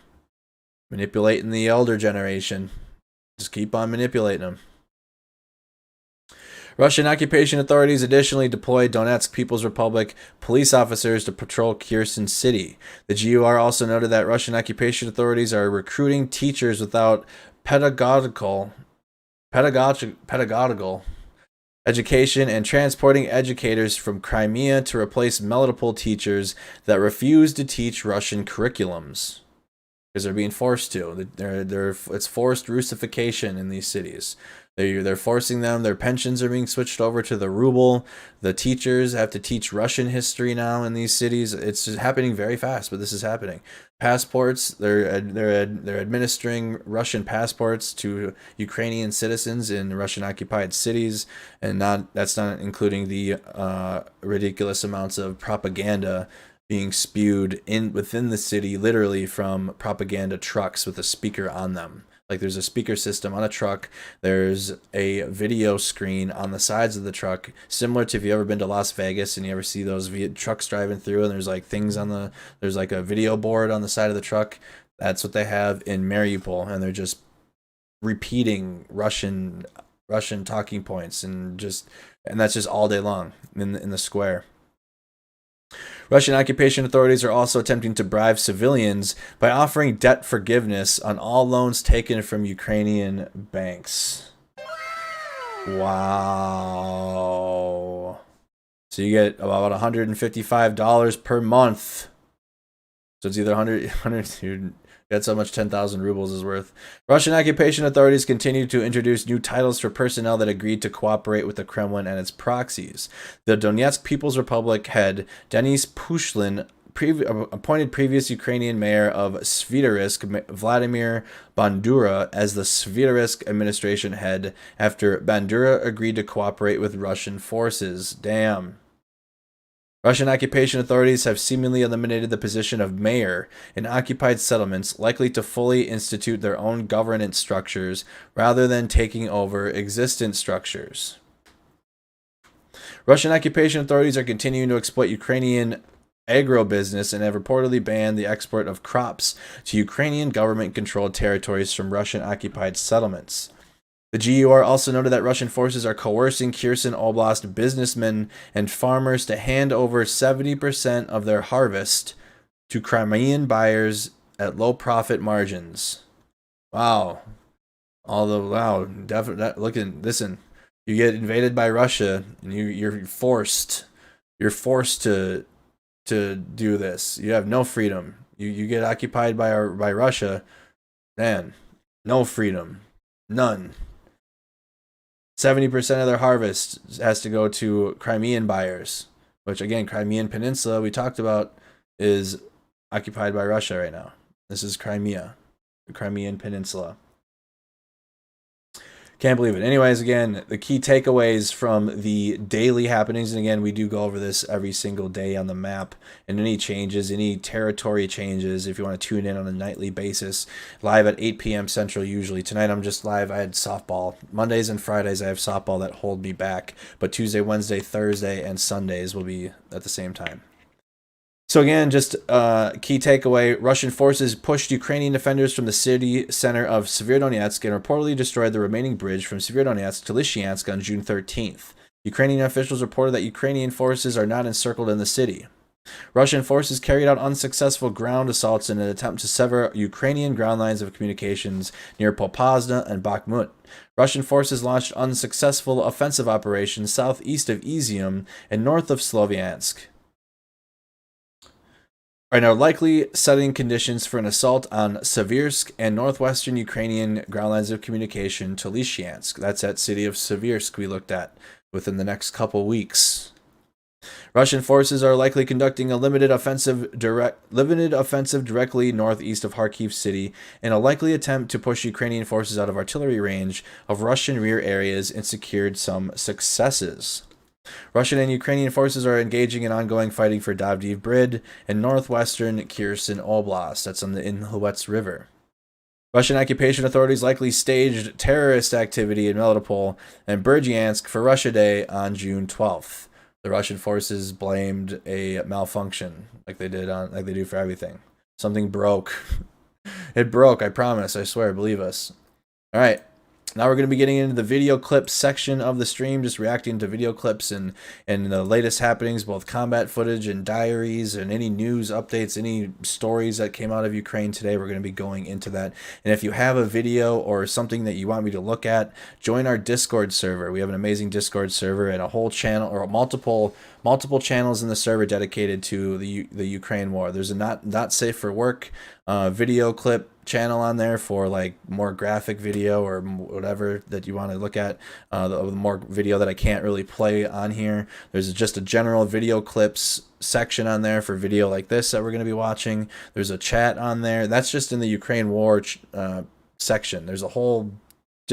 Manipulating the elder generation. Just keep on manipulating them. Russian occupation authorities additionally deployed Donetsk People's Republic police officers to patrol Kherson City. The GUR also noted that Russian occupation authorities are recruiting teachers without pedagogical education and transporting educators from Crimea to replace multiple teachers that refuse to teach Russian curriculums. Because they're being forced to. It's forced Russification in these cities. They're forcing them. Their pensions are being switched over to the ruble. The teachers have to teach Russian history now in these cities. It's just happening very fast, but this is happening. Passports. They're administering Russian passports to Ukrainian citizens in Russian-occupied cities, and that's not including the ridiculous amounts of propaganda being spewed within the city, literally from propaganda trucks with a speaker on them. Like, there's a speaker system on a truck. There's a video screen on the sides of the truck, similar to if you've ever been to Las Vegas and you ever see those trucks driving through, and there's like things there's like a video board on the side of the truck. That's what they have in Mariupol, and they're just repeating Russian talking points, and that's just all day long in the square. Russian occupation authorities are also attempting to bribe civilians by offering debt forgiveness on all loans taken from Ukrainian banks. Wow. So you get about $155 per month. So it's either 100 that's how much 10,000 rubles is worth. Russian occupation authorities continue to introduce new titles for personnel that agreed to cooperate with the Kremlin and its proxies. The Donetsk People's Republic head, Denis Pushlin, appointed previous Ukrainian mayor of Svitozhsk, Vladimir Bandura, as the Svitozhsk administration head after Bandura agreed to cooperate with Russian forces. Damn. Russian occupation authorities have seemingly eliminated the position of mayor in occupied settlements, likely to fully institute their own governance structures rather than taking over existent structures. Russian occupation authorities are continuing to exploit Ukrainian agribusiness and have reportedly banned the export of crops to Ukrainian government-controlled territories from Russian-occupied settlements. The GUR also noted that Russian forces are coercing Kherson Oblast businessmen and farmers to hand over 70% of their harvest to Crimean buyers at low profit margins. Wow. Listen, you get invaded by Russia and you're forced to do this. You have no freedom. You get occupied by Russia, man, no freedom. None. 70% of their harvest has to go to Crimean buyers, which, again, Crimean Peninsula, we talked about, is occupied by Russia right now. This is Crimea, the Crimean Peninsula. Can't believe it. Anyways, again, the key takeaways from the daily happenings, and again, we do go over this every single day on the map, and any changes, any territory changes, if you want to tune in on a nightly basis, live at 8 p.m. Central usually. Tonight I'm just live. I had softball. Mondays and Fridays I have softball that hold me back, but Tuesday, Wednesday, Thursday, and Sundays will be at the same time. So again, just key takeaway, Russian forces pushed Ukrainian defenders from the city center of Severodonetsk and reportedly destroyed the remaining bridge from Severodonetsk to Lysychansk on June 13th. Ukrainian officials reported that Ukrainian forces are not encircled in the city. Russian forces carried out unsuccessful ground assaults in an attempt to sever Ukrainian ground lines of communications near Popasna and Bakhmut. Russian forces launched unsuccessful offensive operations southeast of Izium and north of Sloviansk, are now likely setting conditions for an assault on Seversk and northwestern Ukrainian ground lines of communication to Lysychansk. That's that city of Seversk we looked at within the next couple weeks. Russian forces are likely conducting a limited offensive directly northeast of Kharkiv city in a likely attempt to push Ukrainian forces out of artillery range of Russian rear areas and secured some successes. Russian and Ukrainian forces are engaging in ongoing fighting for Davdiv Brid and northwestern Kherson Oblast. That's on the Inhluets River. Russian occupation authorities likely staged terrorist activity in Melitopol and Berdyansk for Russia Day on June 12th. The Russian forces blamed a malfunction, like they do for everything. Something broke. It broke, I promise, I swear, believe us. All right. Now we're going to be getting into the video clips section of the stream, just reacting to video clips and the latest happenings, both combat footage and diaries and any news updates, any stories that came out of Ukraine today. We're going to be going into that. And if you have a video or something that you want me to look at, join our Discord server. We have an amazing Discord server and a whole channel or multiple channels in the server dedicated to the Ukraine war. There's a not safe for work video clip channel on there for like more graphic video or whatever that you want to look at, the more video that I can't really play on here. There's just a general video clips section on there for video like this that we're going to be watching. There's a chat on there. That's just in the Ukraine war section. There's a whole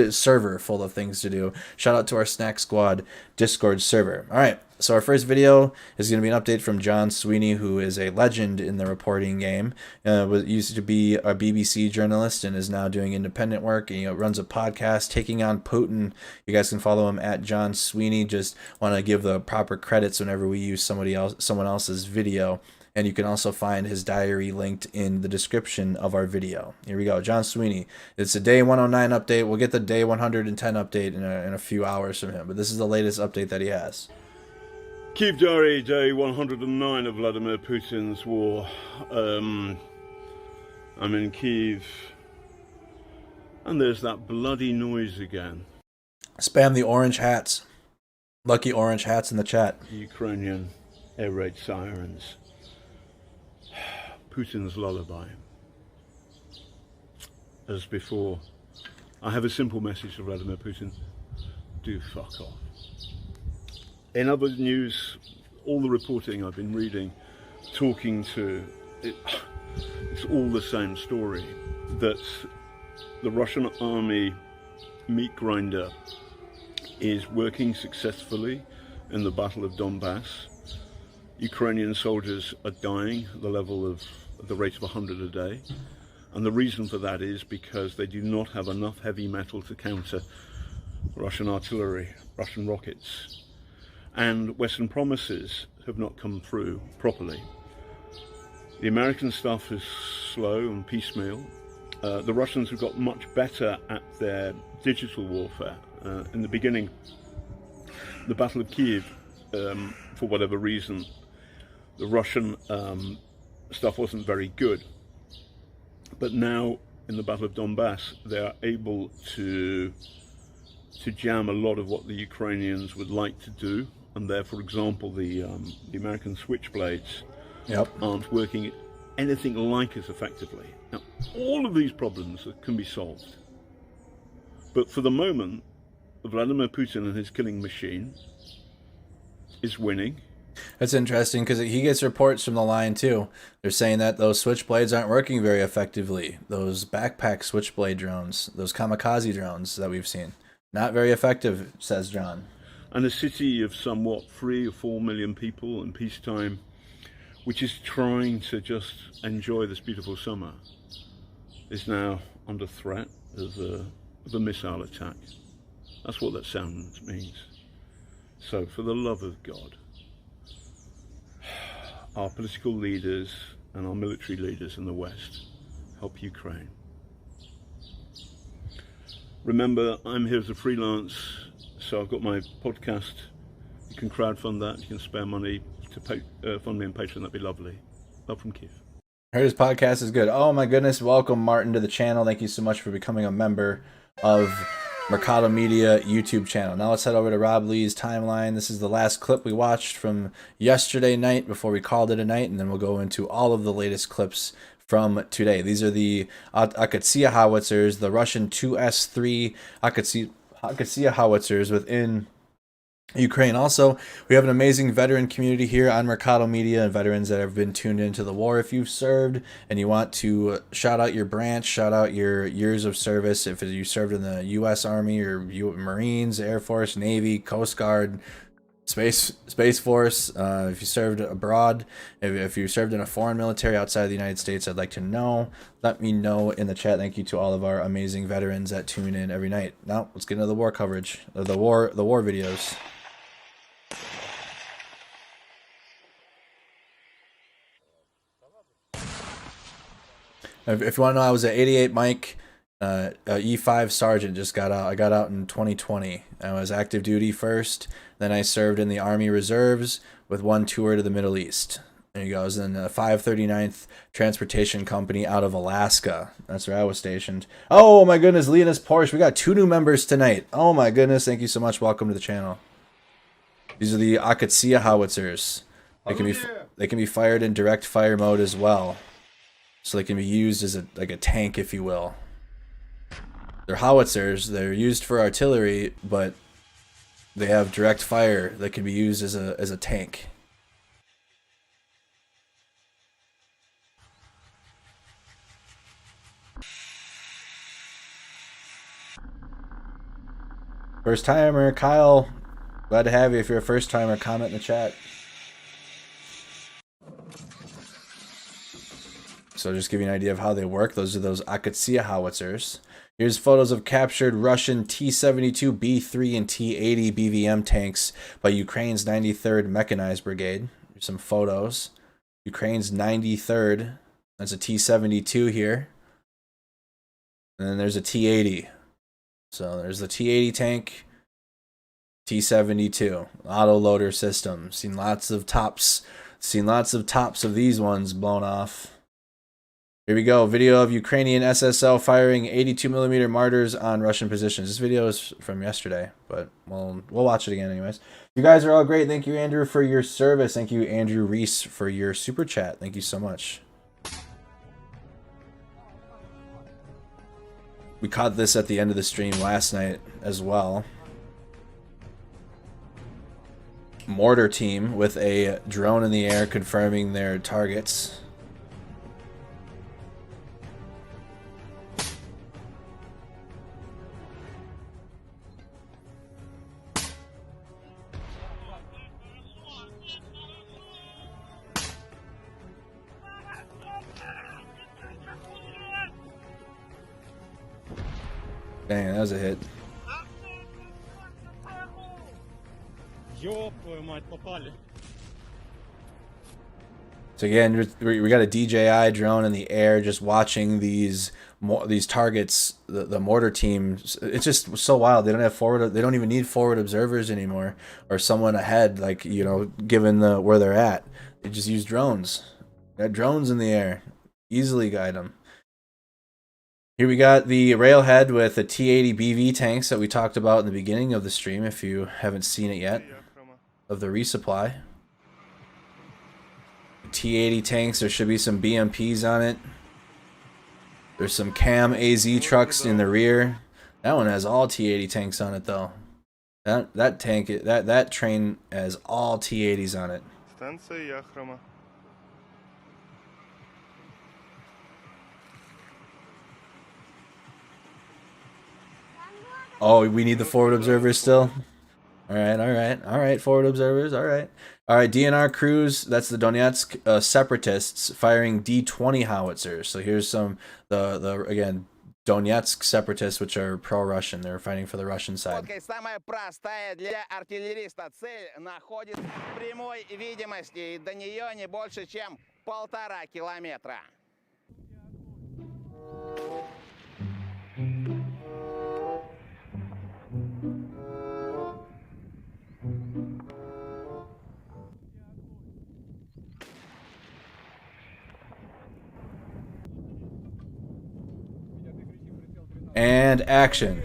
server full of things to do. Shout out to our Snack Squad Discord server. All right, so our first video is going to be an update from John Sweeney, who is a legend in the reporting game. Used to be a BBC journalist and is now doing independent work. And, runs a podcast, Taking on Putin. You guys can follow him at John Sweeney. Just want to give the proper credits whenever we use someone else's video. And you can also find his diary linked in the description of our video. Here we go. John Sweeney. It's a day 109 update. We'll get the day 110 update in a few hours from him. But this is the latest update that he has.
Kyiv Diary, day 109 of Vladimir Putin's war. I'm in Kyiv. And there's that bloody noise again.
Spam the orange hats. Lucky orange hats in the chat.
Ukrainian air raid sirens. Putin's lullaby. As before, I have a simple message to Vladimir Putin. Do fuck off. In other news, all the reporting I've been reading, talking to, it's all the same story. That the Russian army meat grinder is working successfully in the Battle of Donbass. Ukrainian soldiers are dying at the rate of 100 a day. And the reason for that is because they do not have enough heavy metal to counter Russian artillery, Russian rockets. And Western promises have not come through properly. The American stuff is slow and piecemeal. The Russians have got much better at their digital warfare. In the beginning, the Battle of Kyiv, for whatever reason, the Russian stuff wasn't very good. But now, in the Battle of Donbass, they are able to jam a lot of what the Ukrainians would like to do. And there, for example, the American switchblades aren't working anything like as effectively. Now, all of these problems can be solved. But for the moment, Vladimir Putin and his killing machine is winning.
That's interesting because he gets reports from the line too. They're saying that those switchblades aren't working very effectively. Those backpack switchblade drones, those kamikaze drones that we've seen, not very effective, says John.
And a city of somewhat 3 or 4 million people in peacetime, which is trying to just enjoy this beautiful summer, is now under threat of a missile attack. That's what that sound means. So, for the love of God, our political leaders and our military leaders in the West, help Ukraine. Remember, I'm here as a freelance, so I've got my podcast. You can crowdfund that. You can spare money to fund me on Patreon. That'd be lovely. Love from Kyiv.
I heard his podcast is good. Oh my goodness. Welcome, Martin, to the channel. Thank you so much for becoming a member of Mercado Media YouTube channel. Now let's head over to Rob Lee's timeline. This is the last clip we watched from yesterday night before we called it a night, and then we'll go into all of the latest clips from today. These are the Akatsia howitzers, the Russian 2S3 Akatsia howitzers within Ukraine. Also, we have an amazing veteran community here on Mercado Media and veterans that have been tuned into the war. If you've served and you want to shout out your branch, shout out your years of service, if you served in the U.S. Army or Marines, Air Force, Navy, Coast Guard, Space Force, if you served abroad, if you served in a foreign military outside of the United States, I'd like to know. Let me know in the chat. Thank you to all of our amazing veterans that tune in every night. Now, let's get into the war coverage, the war videos. If you want to know, I was at 88 Mike, E5 Sergeant, just got out. I got out in 2020. I was active duty first. Then I served in the Army Reserves with one tour to the Middle East. There you go. I was in the 539th Transportation Company out of Alaska. That's where I was stationed. Oh my goodness, Leonis Porsche. We got 2 new members tonight. Oh my goodness. Thank you so much. Welcome to the channel. These are the Akatsia howitzers. They can be fired in direct fire mode as well. So they can be used as like a tank, if you will. They're howitzers. They're used for artillery, but they have direct fire that can be used as a tank. First timer, Kyle. Glad to have you. If you're a first timer, comment in the chat. So just give you an idea of how they work. Those are those Akatsia howitzers. Here's photos of captured Russian T-72, B-3, and T-80 BVM tanks by Ukraine's 93rd Mechanized Brigade. Here's some photos. Ukraine's 93rd. That's a T-72 here. And then there's a T-80. So there's the T-80 tank. T-72. Auto-loader system. Seen lots of tops of these ones blown off. Here we go. Video of Ukrainian SSL firing 82mm mortars on Russian positions. This video is from yesterday, but we'll watch it again anyways. You guys are all great. Thank you, Andrew, for your service. Thank you, Andrew Reese, for your super chat. Thank you so much. We caught this at the end of the stream last night as well. Mortar team with a drone in the air confirming their targets. Dang, that was a hit. So again, we got a DJI drone in the air just watching these targets, the mortar teams. It's just so wild. They don't have forward. They don't even need forward observers anymore, or someone ahead, like, you know, given where they're at. They just use drones. Got drones in the air, easily guide them. Here we got the railhead with the T-80 BV tanks that we talked about in the beginning of the stream, if you haven't seen it yet, of the resupply. T-80 tanks, there should be some BMPs on it. There's some CAM AZ trucks in the rear. That one has all T-80 tanks on it though. That train has all T-80s on it. Oh, we need the forward observers still? Alright, forward observers, alright. Alright, DNR crews, that's the Donetsk separatists firing D-20 howitzers. So here's some, again, Donetsk separatists, which are pro-Russian. They're fighting for the Russian side.
Самая простая для артиллериста цель находится в прямой видимости, и до нее не больше, чем 1,5 километра.
And action.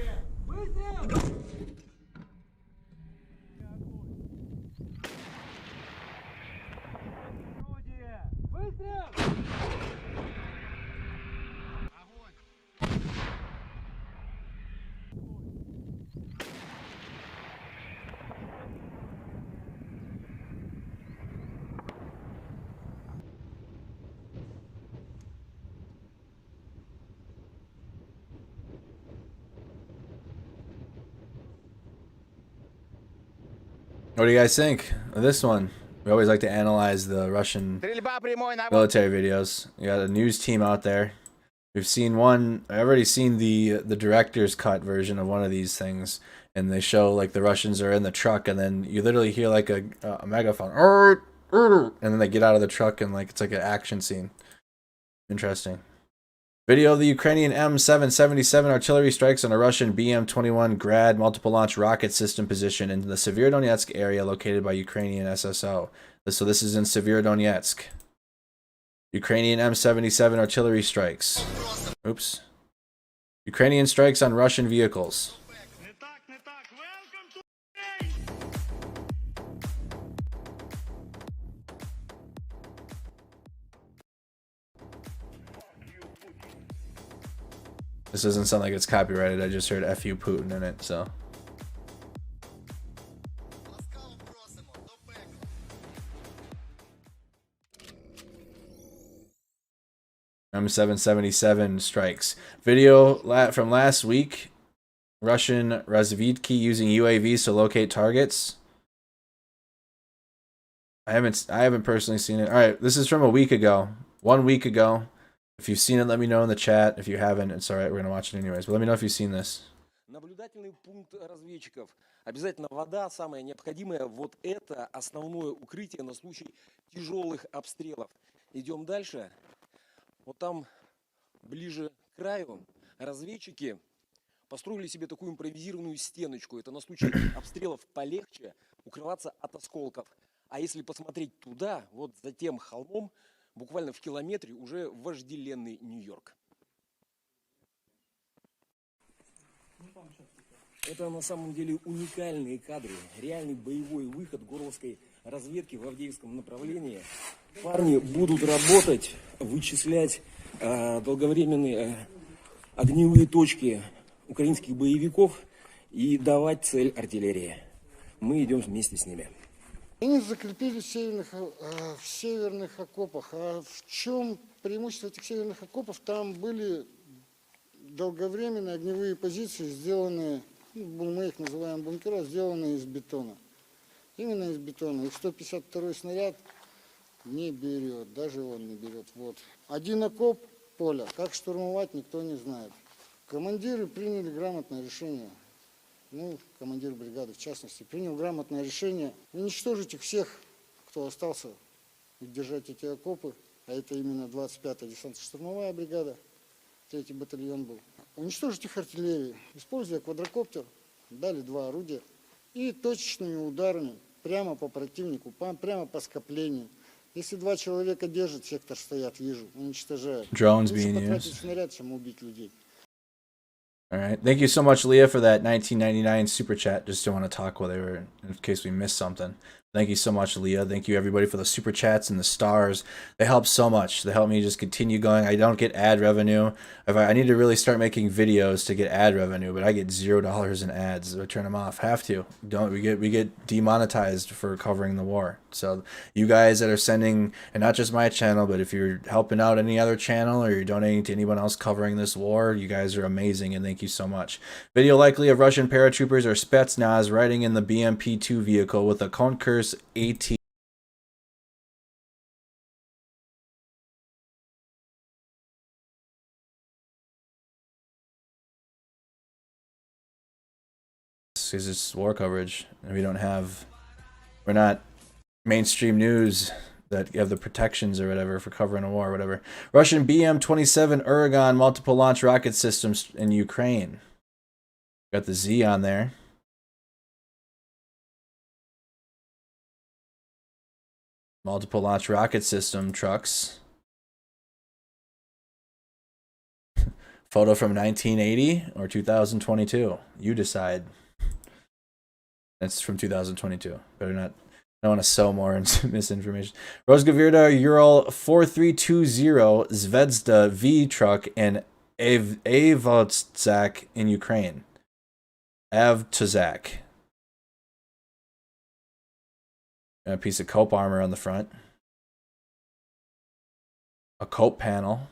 What do you guys think of this one? We always like to analyze the Russian military videos. You got a news team out there. We've seen one. I've already seen the director's cut version of one of these things, and they show like the Russians are in the truck, and then you literally hear like a megaphone, and then they get out of the truck, and like it's like an action scene. Interesting. Video of the Ukrainian M777 artillery strikes on a Russian BM-21 Grad multiple launch rocket system position in the Severodonetsk area located by Ukrainian SSO. So this is in Severodonetsk. Ukrainian M77 artillery strikes. Oops. Ukrainian strikes on Russian vehicles. This doesn't sound like it's copyrighted. I just heard "F you Putin" in it, so. M777 strikes. Video from last week. Russian Razvedki using UAVs to locate targets. I haven't personally seen it. All right, this is from a week ago. 1 week ago. If you've seen it, let me know in the chat. If you haven't, it's all right. We're gonna watch it anyways. But let me know if you've seen this.
Наблюдательный пункт разведчиков. Обязательно вода, самое необходимое. Вот это основное укрытие на случай тяжелых обстрелов. Идем дальше. Вот там, ближе к краю, разведчики построили себе такую импровизированную стеночку. Это на случай обстрелов полегче укрываться от осколков. А если посмотреть туда, вот за тем холмом, буквально в километре уже вожделенный Нью-Йорк. Это на самом деле уникальные кадры, реальный боевой выход горловской разведки в Авдеевском направлении. Парни будут работать, вычислять долговременные огневые точки украинских боевиков и давать цель артиллерии. Мы идем вместе с ними.
Они закрепились в северных окопах. А в чем преимущество этих северных окопов? Там были долговременные огневые позиции, сделанные, мы их называем бункера, сделанные из бетона. Именно из бетона. Их 152-й снаряд не берет, даже он не берет. Вот. Один окоп поля, как штурмовать, никто не знает. Командиры приняли грамотное решение. Командир бригады, в частности, принял грамотное решение уничтожить их всех, кто остался, и держать эти окопы, а это именно 25-я десантно-штурмовая бригада, 3-й батальон был. Уничтожить их артиллерией, используя квадрокоптер, дали 2 орудия, и точечными ударами прямо по противнику, прямо по скоплению. Если 2 человека держат, сектор стоят, вижу, уничтожают. Лучше потратить снаряд, чем убить людей.
All right. Thank you so much, Leah, for that 1999 super chat. Just don't want to talk while they were, in case we missed something. Thank you so much, Leah. Thank you, everybody, for the super chats and the stars. They help so much. They help me just continue going. I don't get ad revenue. I need to really start making videos to get ad revenue, but I get $0 in ads. So I turn them off. Have to. We get demonetized for covering the war. So you guys that are sending, and not just my channel, but if you're helping out any other channel or you're donating to anyone else covering this war, you guys are amazing, and thank you so much. Video likely of Russian paratroopers or Spetsnaz riding in the BMP-2 vehicle with a Konkurs AT. Because it's war coverage, and we're not mainstream news that have the protections or whatever for covering a war or whatever. Russian BM-27 Uragon multiple launch rocket systems in Ukraine. Got the Z on there. Multiple launch rocket system trucks. Photo from 1980 or 2022. You decide. That's from 2022. Better not. I don't want to sell more misinformation. Rosemary Ural 4320 Zvezda V truck in Advedka in Ukraine. Avtozak. A piece of cope armor on the front. A cope panel.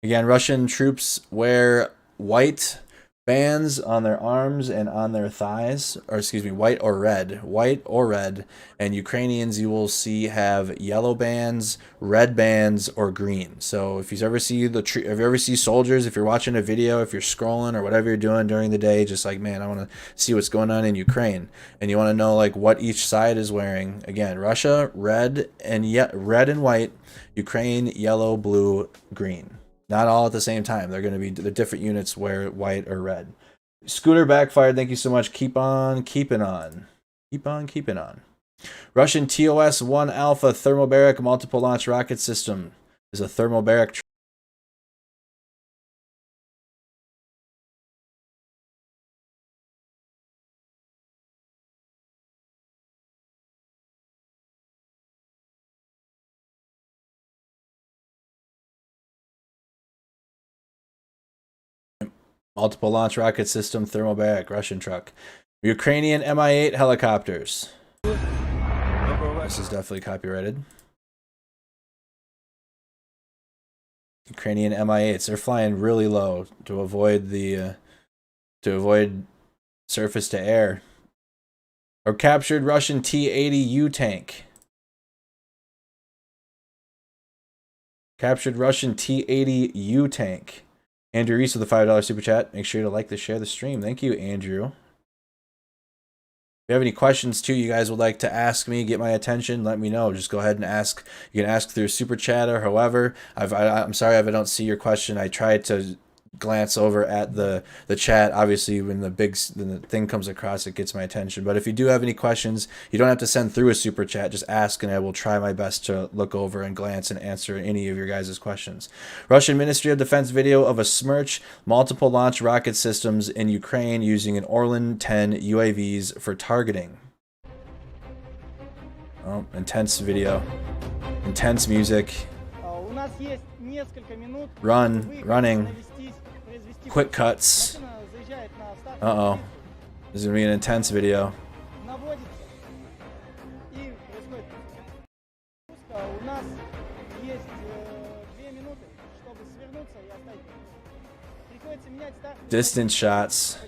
Again, Russian troops wear white bands on their arms and on their thighs, or excuse me, white or red, and Ukrainians you will see have yellow bands, red bands, or green. So if you ever see if you ever see soldiers, if you're watching a video, if you're scrolling or whatever you're doing during the day, just like, man, I want to see what's going on in Ukraine, and you want to know like what each side is wearing. Again, Russia, red and white, Ukraine, yellow, blue, green. Not all at the same time. They're going to be the different units wear white or red. Scooter backfired. Thank you so much. Keep on keeping on. Keep on keeping on. Russian TOS-1 Alpha thermobaric multiple launch rocket system is a thermobaric. Multiple launch rocket system thermobaric Russian truck. Ukrainian Mi-8 helicopters. This is definitely copyrighted. Ukrainian Mi-8s. They're flying really low to avoid surface to air. Or captured Russian T-80U tank. Captured Russian T-80U tank. Andrew Reese with a $5 super chat. Make sure to like, share the stream. Thank you, Andrew. If you have any questions too, you guys would like to ask me, get my attention, let me know. Just go ahead and ask. You can ask through super chat or however. I'm sorry if I don't see your question. I tried to glance over at the chat. Obviously, when the thing comes across, it gets my attention. But if you do have any questions, you don't have to send through a super chat. Just ask, and I will try my best to look over and glance and answer any of your guys' questions. Russian Ministry of Defense video of a Smerch multiple launch rocket systems in Ukraine using an Orlan 10 UAVs for targeting. Oh, intense video. Intense music. Running. Quick cuts. Uh-oh. This is going to be an intense video. Distance shots.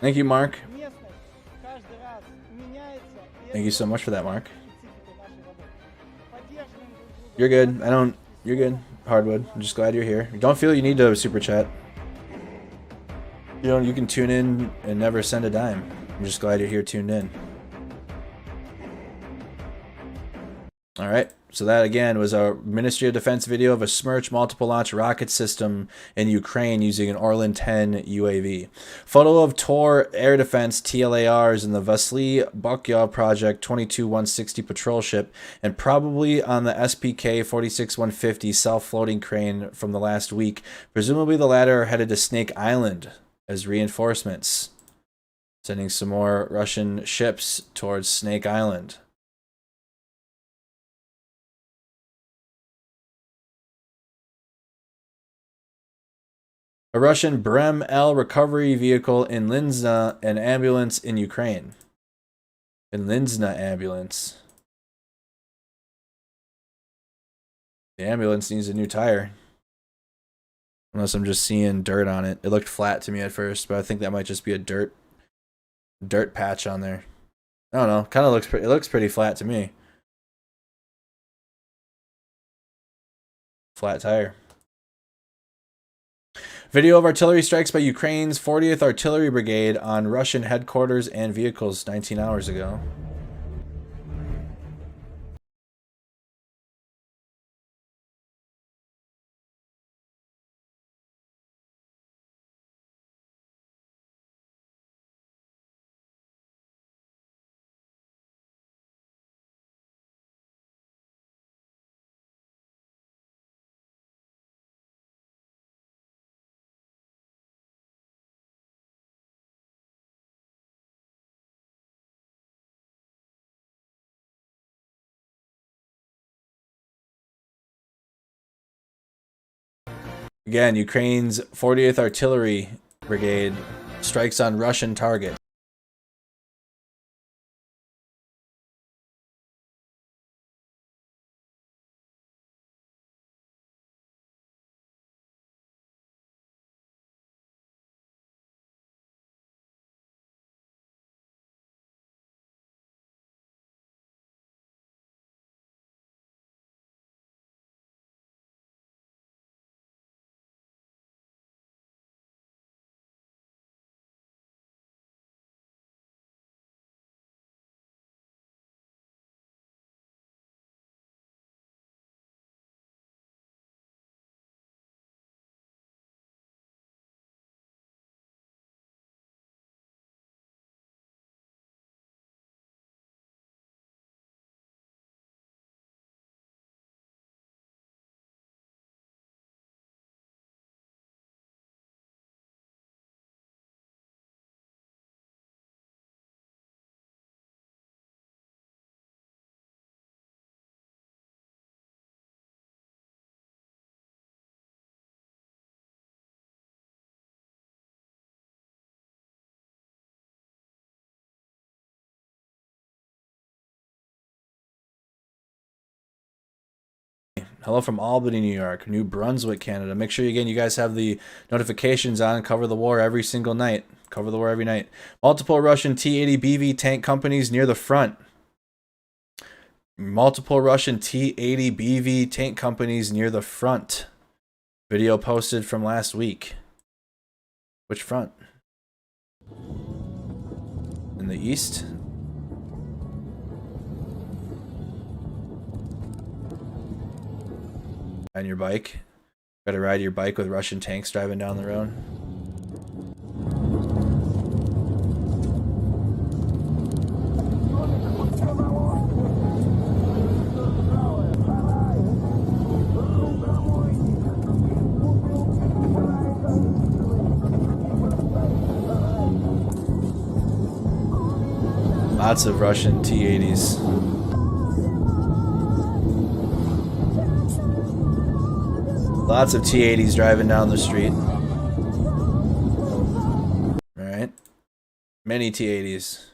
Thank you, Mark. Thank you so much for that, Mark. You're good. You're good. Hardwood. I'm just glad you're here. Don't feel you need to super chat. You can tune in and never send a dime. I'm just glad you're here tuned in. All right. So that again was a Ministry of Defense video of a Smerch multiple launch rocket system in Ukraine using an Orlan 10 UAV. Photo of Tor air defense TLARs in the Vasily Bokya Project 22-160 patrol ship and probably on the SPK 46-150 self-floating crane from the last week. Presumably the latter are headed to Snake Island as reinforcements. Sending some more Russian ships towards Snake Island. A Russian Brem L recovery vehicle in Linsna, an ambulance in Ukraine. In Linsna ambulance. The ambulance needs a new tire. Unless I'm just seeing dirt on it. It looked flat to me at first, but I think that might just be a dirt patch on there. I don't know. Kind of looks it looks pretty flat to me. Flat tire. Video of artillery strikes by Ukraine's 40th Artillery Brigade on Russian headquarters and vehicles 19 hours ago. Again, Ukraine's 40th Artillery Brigade strikes on Russian target. Hello from Albany, New York. New Brunswick, Canada. Make sure, again, you guys have the notifications on. Cover the war every single night. Cover the war every night. Multiple Russian T-80BV tank companies near the front. Multiple Russian T-80BV tank companies near the front. Video posted from last week. Which front? In the east? On your bike? Gotta ride your bike with Russian tanks driving down the road? Lots of Russian T-80s. Lots of T-80s driving down the street. Alright. Many T-80s.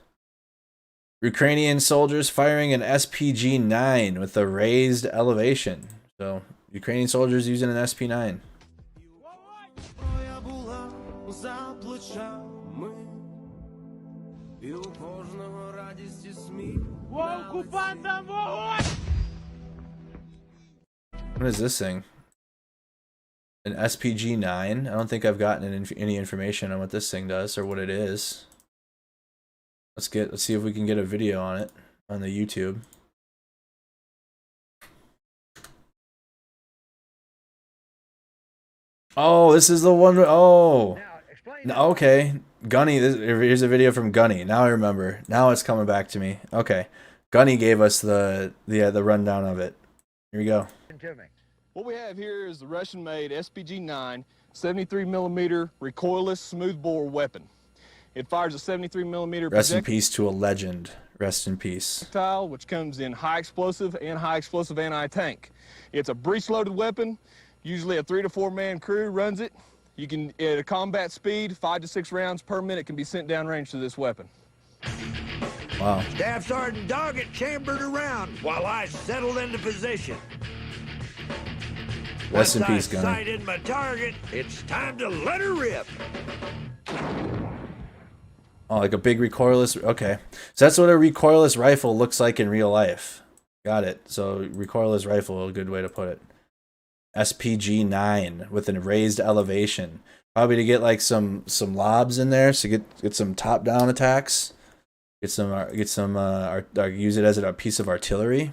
Ukrainian soldiers firing an SPG-9 with a raised elevation. So, Ukrainian soldiers using an SP-9. What is this thing? An SPG-9? I don't think I've gotten any information on what this thing does or what it is. Let's see if we can get a video on it on the YouTube. Oh, this is the one. Oh, okay. Gunny, here's a video from Gunny. Now I remember. Now it's coming back to me. Okay, Gunny gave us the rundown of it. Here we go.
What we have here is the Russian-made SPG-9 73mm recoilless smoothbore weapon. It fires a 73mm
Rest in peace to a legend. Rest in peace.
projectile, which comes in high explosive and high explosive anti-tank. It's a breech-loaded weapon. Usually a 3 to 4 man crew runs it. You can, at a combat speed, 5 to 6 rounds per minute can be sent downrange to this weapon.
Wow.
Staff Sergeant Doggett chambered around while I settled into position.
Rest in
Once
peace,
I
Gunny.
sighted my target, it's time to let her rip.
Oh, like a big recoilless. Okay, so that's what a recoilless rifle looks like in real life. Got it. So recoilless rifle, a good way to put it. SPG-9 with a raised elevation, probably to get like some lobs in there, so get some top down attacks. Use it as a piece of artillery.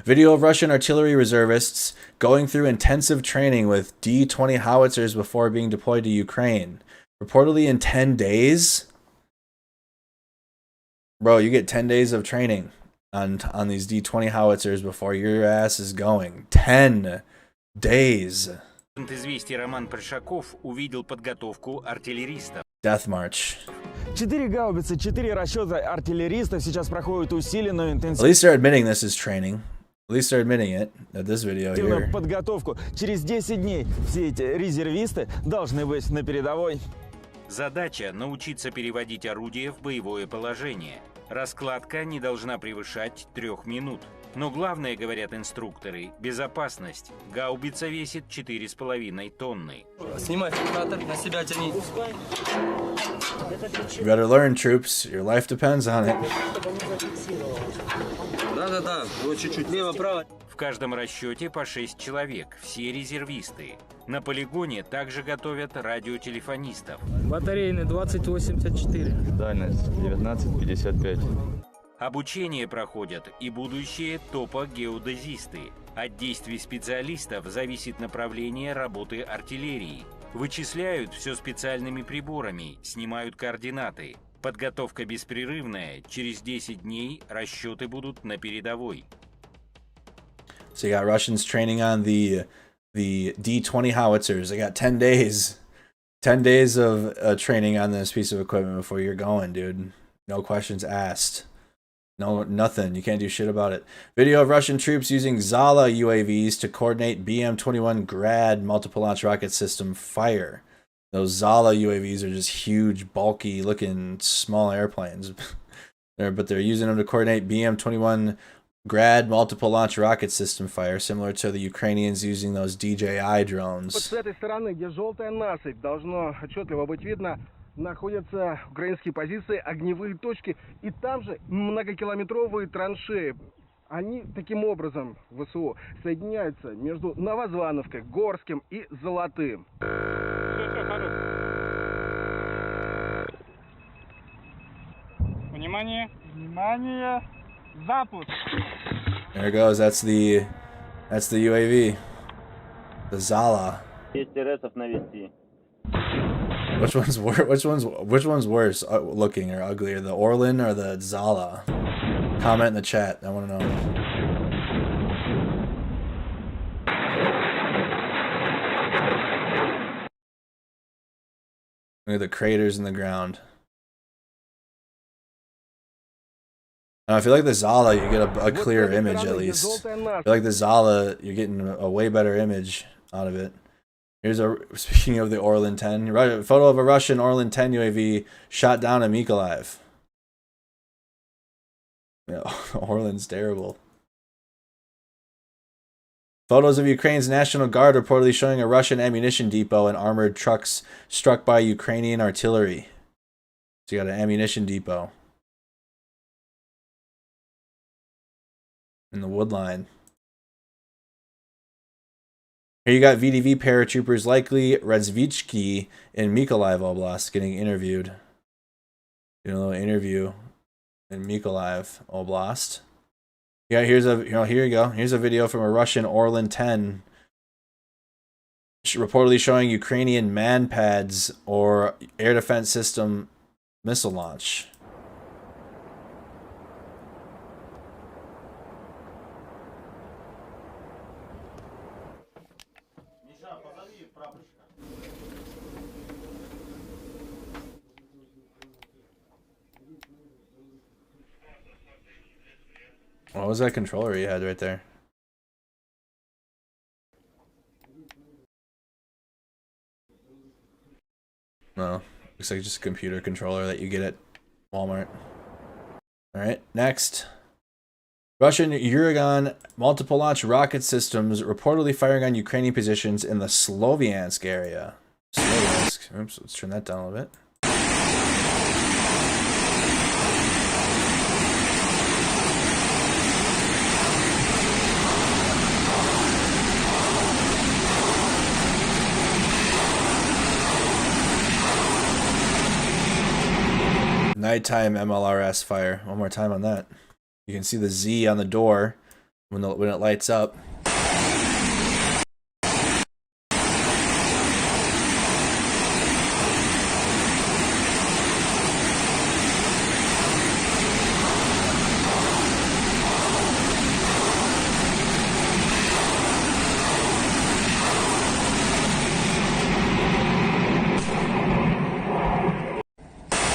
Video of Russian artillery reservists going through intensive training with D-20 howitzers before being deployed to Ukraine. Reportedly in 10 days. Bro, you get 10 days of training on these D-20 howitzers before your ass is going. 10 days.
Известий Роман Пришаков увидел подготовку артиллеристов.
Death March.
4 гаубицы, 4 расчета артиллеристов сейчас проходят усиленную
At least they're admitting this is training. At least they're admitting it. That this video here.
подготовку. Через 10 дней все эти резервисты должны быть на передовой.
Задача – научиться переводить орудие в боевое положение. Раскладка не должна превышать 3 минут. Но главное, говорят инструкторы, безопасность. Гаубица весит 4,5 тонны.
Снимай фиксатор, на себя тяни.
You better learn, troops. Your life depends on it.
Да-да-да, вот чуть-чуть лево-право.
В каждом расчете по 6 человек, все резервисты. На полигоне также готовят радиотелефонистов.
Батарейный 2084.
Дальность 1955.
Обучение проходят и будущие топогеодезисты. От действий специалистов зависит направление работы артиллерии. Вычисляют все специальными приборами, снимают координаты. Подготовка беспрерывная, через 10 дней расчеты будут на передовой.
So you got Russians training on the D-20 howitzers. They got 10 days. 10 days of training on this piece of equipment before you're going, dude. No questions asked. No, nothing. You can't do shit about it. Video of Russian troops using Zala UAVs to coordinate BM-21 Grad multiple launch rocket system fire. Those Zala UAVs are just huge, bulky looking small airplanes. But they're using them to coordinate BM-21 Grad multiple launch rocket system fire, similar to the Ukrainians using those DJI drones.
Вот с этой стороны, где желтая насыпь, должно отчетливо быть видно, находятся украинские позиции, огневые точки, и там же многокилометровые траншеи. Они таким образом, ВСУ, соединяются между Новозвановкой, Горским и Золотым.
Внимание! Внимание! Запуск!
There it goes. That's the UAV. The Zala. Which one's worse? Which one's worse looking or uglier? The Orlan or the Zala? Comment in the chat. I want to know. Look at the craters in the ground. I feel like the Zala, you get a clearer image at least. I feel like the Zala, you're getting a way better image out of it. Here's speaking of the Orlan 10, photo of a Russian Orlan 10 UAV shot down in Mykolaiv. Yeah, Orlan's terrible. Photos of Ukraine's National Guard reportedly showing a Russian ammunition depot and armored trucks struck by Ukrainian artillery. So you got an ammunition depot in the wood line. Here you got VDV paratroopers, likely Redzvichki in Mykolaiv Oblast, getting interviewed. Doing a little interview in Mykolaiv Oblast. Yeah, here you go. Here's a video from a Russian Orlan 10, reportedly showing Ukrainian man pads or air defense system missile launch. What was that controller you had right there? No, looks like just a computer controller that you get at Walmart. Alright, next. Russian Uragon multiple launch rocket systems reportedly firing on Ukrainian positions in the Sloviansk area. Sloviansk. Oops, let's turn that down a little bit. Nighttime MLRS fire. One more time on that. You can see the Z on the door when it lights up.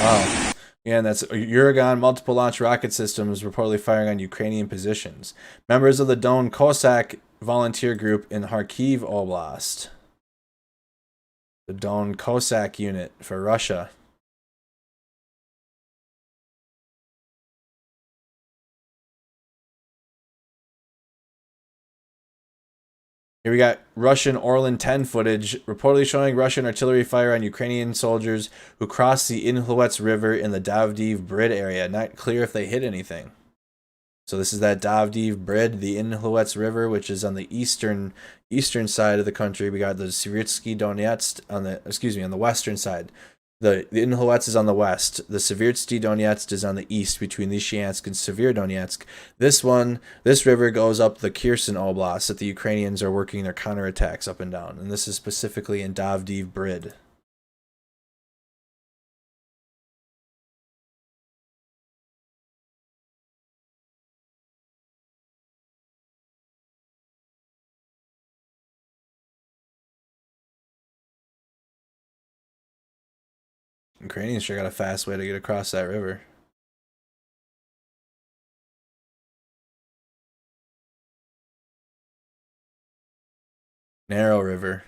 Wow. And that's Uragon multiple launch rocket systems reportedly firing on Ukrainian positions. Members of the Don Cossack volunteer group in Kharkiv Oblast. The Don Cossack unit for Russia. Here we got Russian Orlan 10 footage, reportedly showing Russian artillery fire on Ukrainian soldiers who crossed the Inhluets River in the Davdiv Brid area. Not clear if they hit anything. So this is that Davdiv Brid, the Inhluets River, which is on the eastern side of the country. We got the Svirtsky Donetsk on the western side. The Inhluets is on the west. The Svirtsky Donetsk is on the east between Lysychansk and Severodonetsk. This river goes up the Kherson Oblast that the Ukrainians are working their counterattacks up and down. And this is specifically in Davdiv Brid. Ukrainians sure got a fast way to get across that river. Narrow river.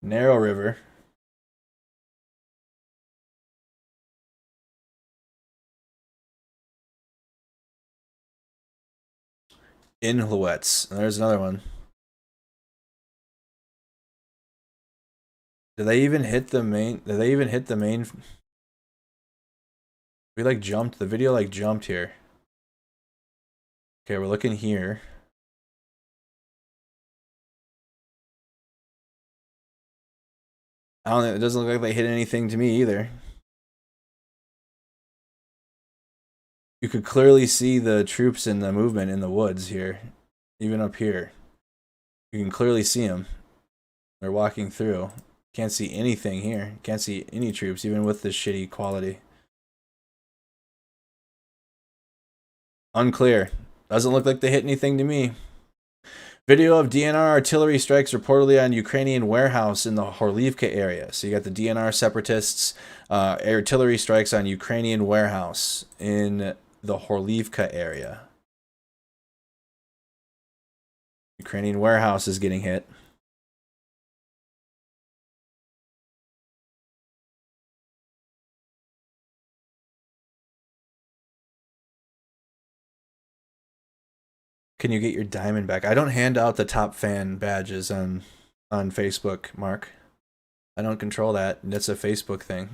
Narrow River. Inhluets. There's another one. Did they even hit the main? Did they even hit the main? We like jumped. The video like jumped here. Okay, we're looking here. I don't think it doesn't look like they hit anything to me either. You could clearly see the troops in the movement in the woods here, even up here. You can clearly see them. They're walking through. Can't see anything here. Can't see any troops, even with this shitty quality. Unclear. Doesn't look like they hit anything to me. Video of DNR artillery strikes reportedly on Ukrainian warehouse in the Horlivka area. So you got the DNR separatists, artillery strikes on Ukrainian warehouse in the Horlivka area. Ukrainian warehouse is getting hit. Can you get your diamond back? I don't hand out the top fan badges on Facebook, Mark. I don't control that. That's a Facebook thing.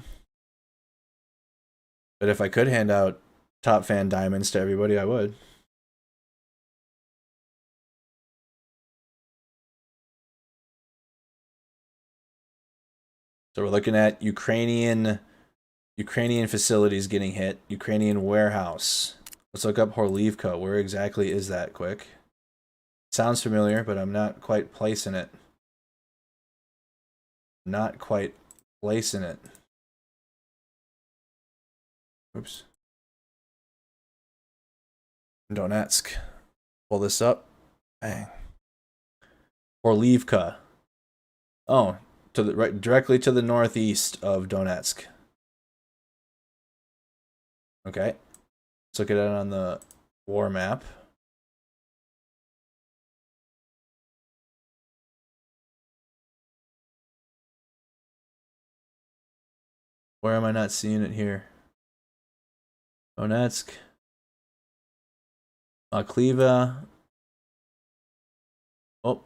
But if I could hand out top fan diamonds to everybody, I would. So we're looking at Ukrainian facilities getting hit. Ukrainian warehouse. Let's look up Horlivka. Where exactly is that, quick? Sounds familiar, but I'm not quite placing it. Not quite placing it. Oops. Donetsk. Pull this up. Bang. Horlivka. Oh, to the right, directly to the northeast of Donetsk. Okay. Let's look at it on the war map. Where am I not seeing it here? Donetsk. Kliva. Oh,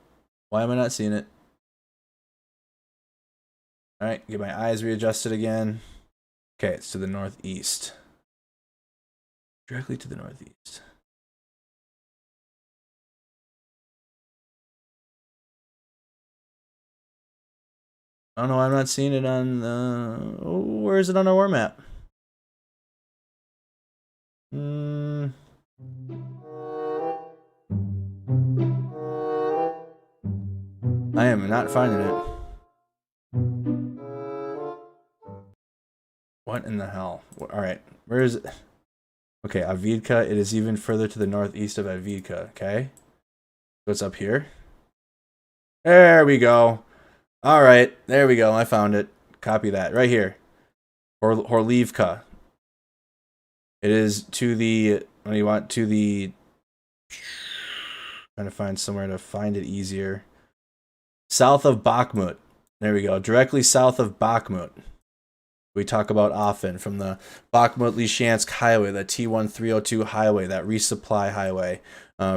why am I not seeing it? Alright, get my eyes readjusted again. Okay, it's to the northeast. Directly to the northeast. I don't know why I'm not seeing it on the... Oh, where is it on our war map? I am not finding it. What in the hell? Alright, where is it? Okay, Advedka. It is even further to the northeast of Advedka, okay? So it's up here. There we go. Alright, there we go. I found it. Copy that. Right here. Horlivka. It is to the... What do you want? To the... Trying to find somewhere to find it easier. South of Bakhmut. There we go. Directly south of Bakhmut. We talk about often, from the Bakhmut-Lysychansk highway, the T1302 highway, that resupply highway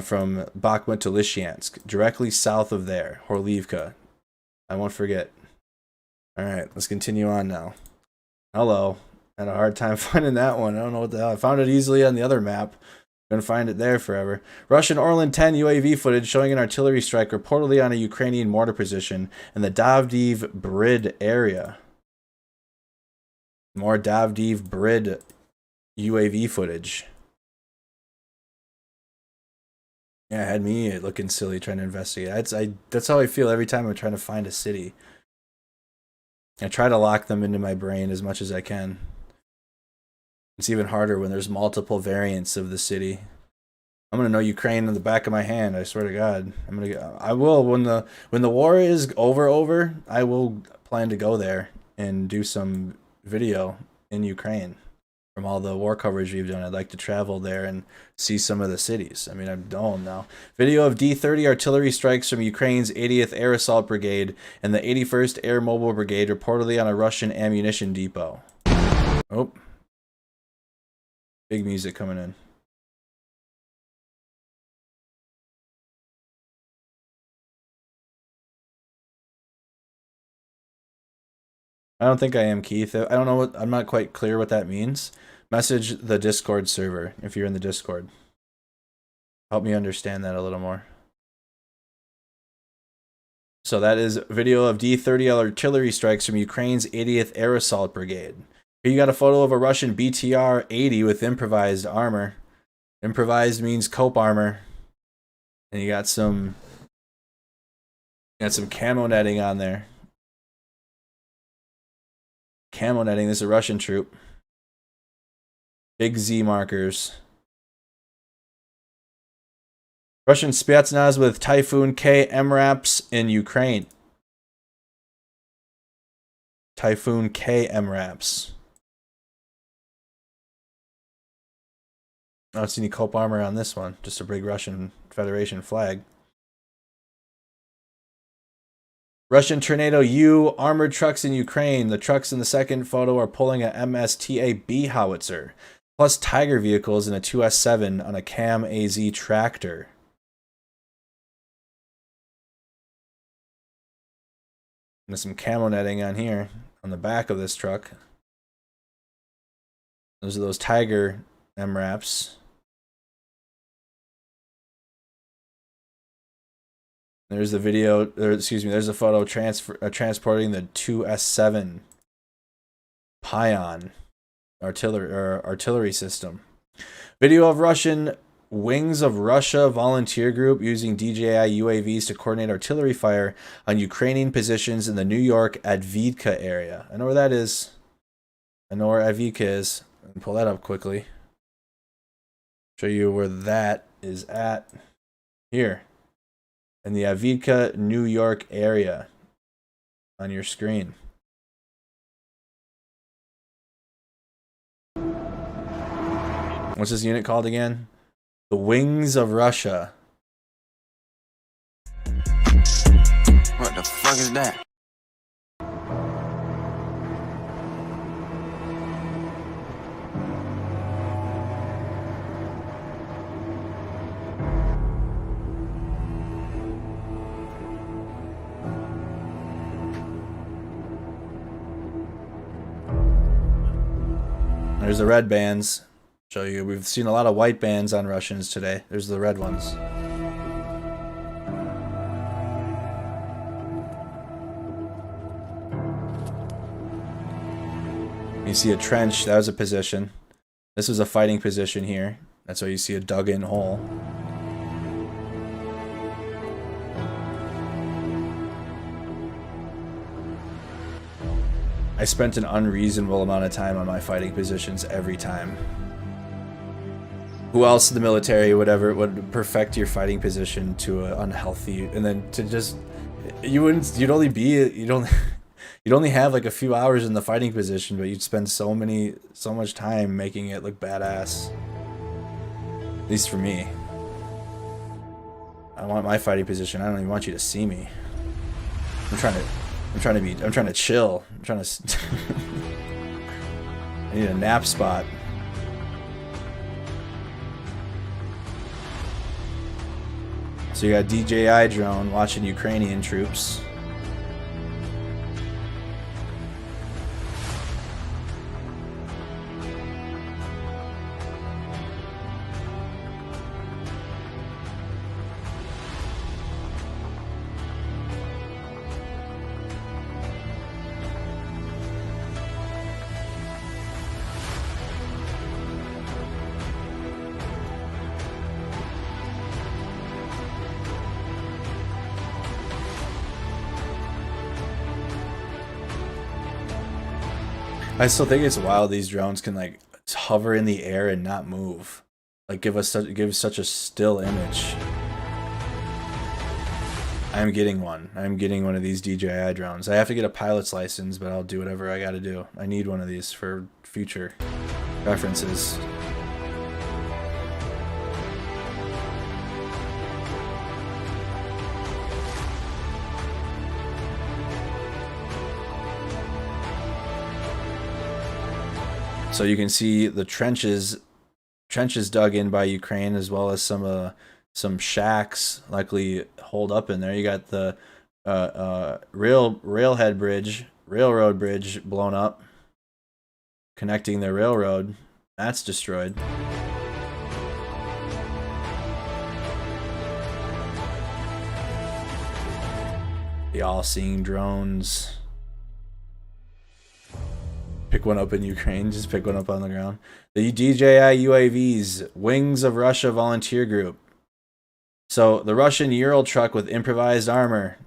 from Bakhmut to Lysychansk. Directly south of there, Horlivka. I won't forget. Alright, let's continue on now. Hello. Had a hard time finding that one. I don't know what the hell. I found it easily on the other map. Gonna find it there forever. Russian Orlan 10 UAV footage showing an artillery strike reportedly on a Ukrainian mortar position in the Davdiv Brid area. More Davdiv Brid UAV footage. Yeah, it had me looking silly trying to investigate. That's how I feel every time I'm trying to find a city. I try to lock them into my brain as much as I can. It's even harder when there's multiple variants of the city. I'm gonna know Ukraine in the back of my hand. I swear to God. I will when the war is over. I will plan to go there and do some video in Ukraine. from all the war coverage we've done. I'd like to travel there and see some of the cities. I mean, I'm done now. Video of D-30 artillery strikes from Ukraine's 80th Air Assault Brigade and the 81st Air Mobile Brigade reportedly on a Russian ammunition depot. Oh. Big music coming in. I don't think I am, Keith. I don't know what, I'm not quite clear what that means. Message the Discord server if you're in the Discord. Help me understand that a little more. So that is video of D-30 artillery strikes from Ukraine's 80th Air Assault Brigade. Here you got a photo of a Russian BTR-80 with improvised armor. Improvised means cope armor. And you got some camo netting on there. Camo netting. This is a Russian troop. Big Z markers. Russian Spetsnaz with Typhoon K MRAPs in Ukraine. Typhoon K MRAPs. I don't see any cope armor on this one. Just a big Russian Federation flag. Russian Tornado U armored trucks in Ukraine. The trucks in the second photo are pulling a MSTA-B howitzer, plus Tiger vehicles and a 2S7 on a Cam AZ tractor. And there's some camo netting on here, on the back of this truck. Those are those Tiger MRAPs. There's the video, or excuse me, there's a photo transporting the 2S7 Pion artillery system. Video of Russian Wings of Russia volunteer group using DJI UAVs to coordinate artillery fire on Ukrainian positions in the New York Advedka area. I know where that is. I know where Advedka is. I can pull that up quickly. Show you where that is at. Here. In the Advedka, New York area on your screen. What's this unit called again? The Wings of Russia.
What the fuck is that?
There's the red bands. Show you. We've seen a lot of white bands on Russians today. There's the red ones. You see a trench. That was a position. This was a fighting position here. That's why you see a dug-in hole. I spent an unreasonable amount of time on my fighting positions every time. Who else in the military would perfect your fighting position to an unhealthy, and then to just you'd only have like a few hours in the fighting position, but you'd spend so much time making it look badass. At least for me. I want my fighting position. I don't even want you to see me. I'm trying to chill. I need a nap spot. So you got DJI drone watching Ukrainian troops. I still think it's wild these drones can like hover in the air and not move. Like give such a still image. I'm getting one. I'm getting one of these DJI drones. I have to get a pilot's license, but I'll do whatever I gotta do. I need one of these for future. references. So you can see the trenches dug in by Ukraine, as well as some shacks likely holed up in there. You got the railroad bridge blown up, connecting the railroad. That's destroyed. The all-seeing drones. Pick one up in Ukraine. Just pick one up on the ground. The DJI UAVs, Wings of Russia volunteer group. So the Russian Ural truck with improvised armor.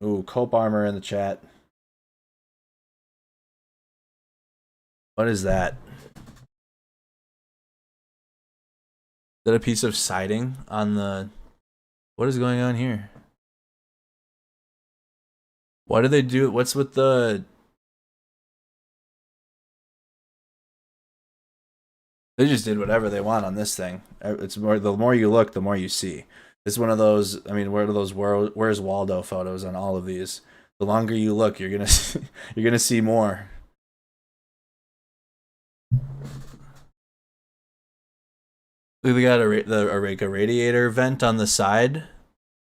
Ooh, cope armor in the chat. What is that? Is that a piece of siding on the... What is going on here? What do they do? What's with the... They just did whatever they want on this thing. It's more, the more you look, the more you see. It's one of those, I mean, where are those Where's Waldo photos on all of these? The longer you look, you're gonna you're gonna see more. They got a radiator vent on the side.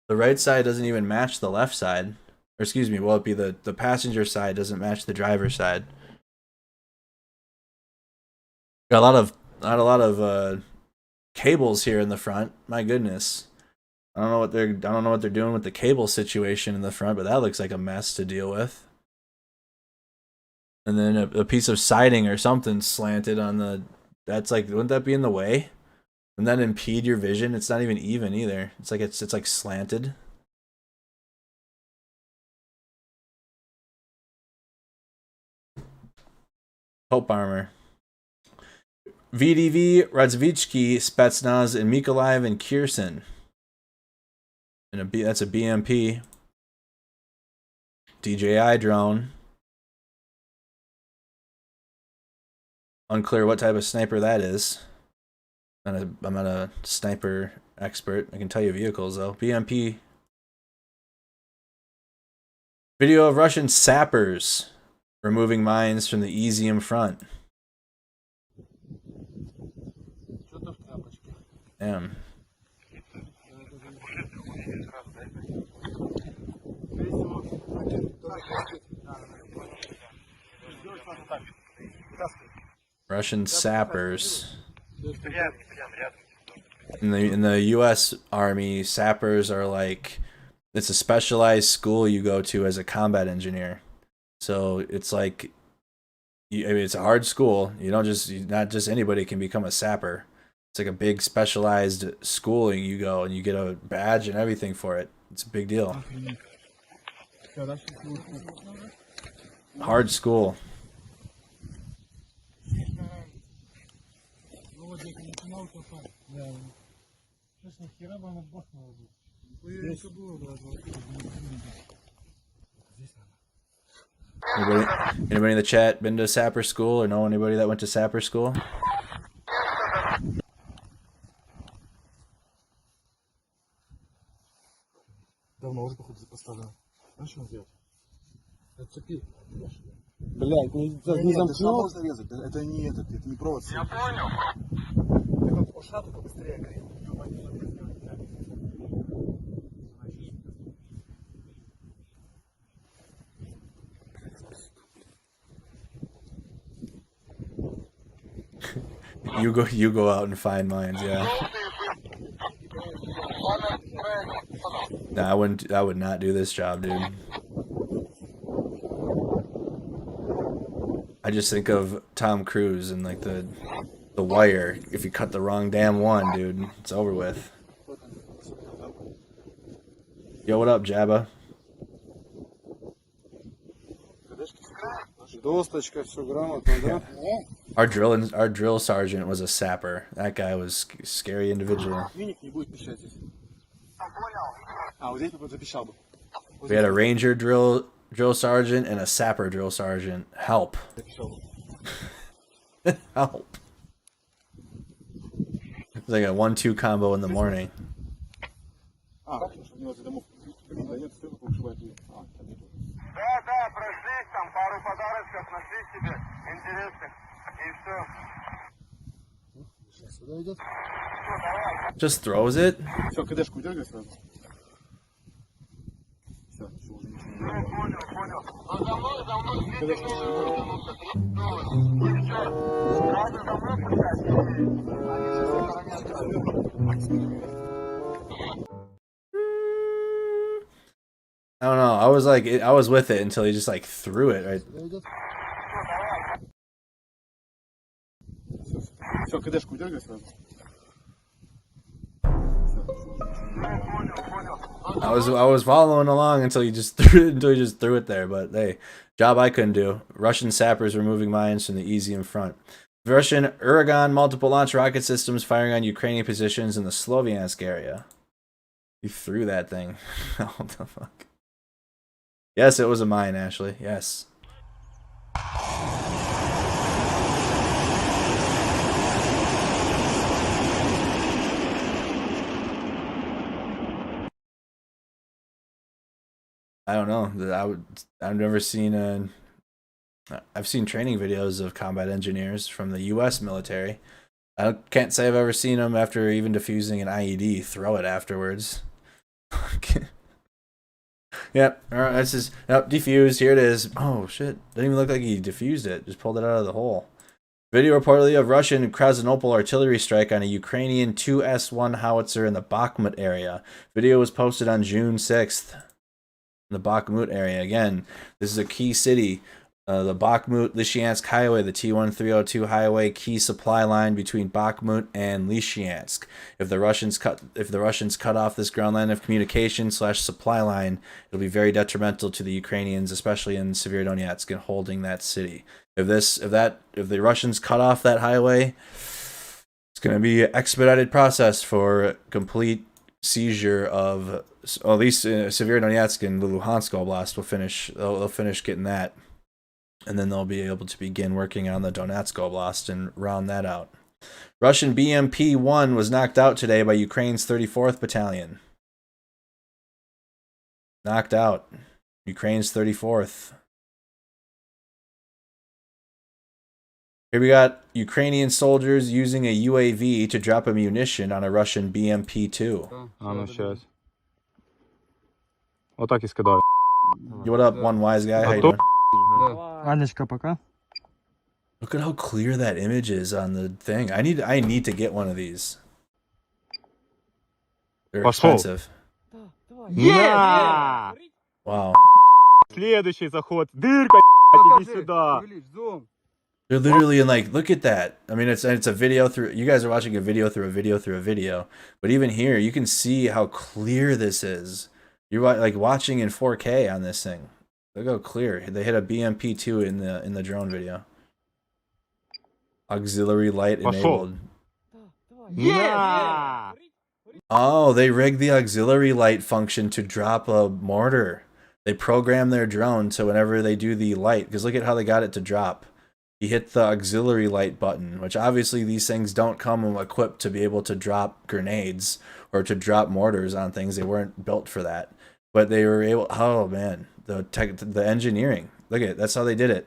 The right side doesn't even match the left side. Or excuse me, well, it'd be the passenger side doesn't match the driver's side. Got a lot of cables here in the front. My goodness. I don't know what they're doing with the cable situation in the front, but that looks like a mess to deal with. And then a piece of siding or something slanted on the... That's like, wouldn't that be in the way? Wouldn't that impede your vision? It's not even either. It's like slanted. Hope armor. VDV, Radzvitsky, Spetsnaz, and Mykolaiv and Kherson. And that's a BMP. DJI drone. Unclear what type of sniper that is. I'm not a sniper expert. I can tell you vehicles though. BMP. Video of Russian sappers removing mines from the Izium front. Damn. Russian sappers. In the U.S. Army, sappers are like, it's a specialized school you go to as a combat engineer. So it's like, I mean, it's a hard school. Not just anybody can become a sapper. It's like a big specialized schooling you go, and you get a badge and everything for it. It's a big deal. Hard school. Anybody in the chat been to sapper school or know anybody that went to sapper school?
Давно уже, походу, поставлял. Знаешь, что он делает? Отцепи. Блядь, не замкнул. Это не этот, это не провод. Я понял. Так вот, шату побыстрее, Карин.
You go out and find mines, yeah. No, I would not do this job, dude. I just think of Tom Cruise and like the Wire. If you cut the wrong damn one, dude, it's over with. Yo, what up, Jabba? Our drill sergeant was a sapper. That guy was a scary individual. We had a ranger drill sergeant and a sapper drill sergeant. Help. Help. like a 1-2 combo in the morning.
Да, прошлись там, пару подарочков нашли себе интересных, и все.
Сюда идет.
Just throws it.
Все, КДшку дергай сразу. Все, все, уже ничего не
Понял, понял. А за мной
I don't know. I was with it until he just like threw it. Right?
Все, КДшку дергай сразу.
I was following along until he just threw it there. But hey, job I couldn't do. Russian sappers removing mines from the Izium front. Russian Uragon multiple launch rocket systems firing on Ukrainian positions in the Sloviansk area. He threw that thing. What the fuck? Yes, it was a mine, Ashley. Yes. I don't know. I've never seen I've seen training videos of combat engineers from the U.S. military. I can't say I've ever seen them after even defusing an IED throw it afterwards. Yep. All right. This is defused. Here it is. Oh shit! Didn't even look like he defused it. Just pulled it out of the hole. Video reportedly of Russian Krasnopol artillery strike on a Ukrainian 2S1 howitzer in the Bakhmut area. Video was posted on June 6th. In the Bakhmut area. Again, this is a key city. The Bakhmut-Lysychansk highway, the T1302 highway, key supply line between Bakhmut and Lysychansk. If the Russians cut off this ground line of communication / supply line, it'll be very detrimental to the Ukrainians, especially in Severodonetsk, and holding that city. If the Russians cut off that highway, it's going to be an expedited process for complete seizure of, well, at least Severodonetsk and the Luhansk Oblast will finish. They'll finish getting that. And then they'll be able to begin working on the Donetsk Oblast and round that out. Russian BMP-1 was knocked out today by Ukraine's 34th Battalion. Knocked out. Ukraine's 34th. Here we got Ukrainian soldiers using a UAV to drop a munition on a Russian BMP-2.
А ну сейчас. Вот так и скидаю.
What up, one wise guy? How you doing?
Анечка, пока.
Look at how clear that image is on the thing. I need to get one of these. They're expensive.
Yeah!
Wow.
Следующий заход. Дырка, иди сюда.
They're literally in, like, look at that. I mean, it's a video through. You guys are watching a video through a video through a video, but even here, you can see how clear this is. You're like watching in 4K on this thing. Look how clear. They hit a BMP-2 in the drone video. Auxiliary light enabled.
Yeah!
Oh, they rigged the auxiliary light function to drop a mortar. They program their drone so whenever they do the light, because look at how they got it to drop. You hit the auxiliary light button, which obviously these things don't come equipped to be able to drop grenades or to drop mortars on things. They weren't built for that. But they were able, oh man, the engineering. Look at it, that's how they did it.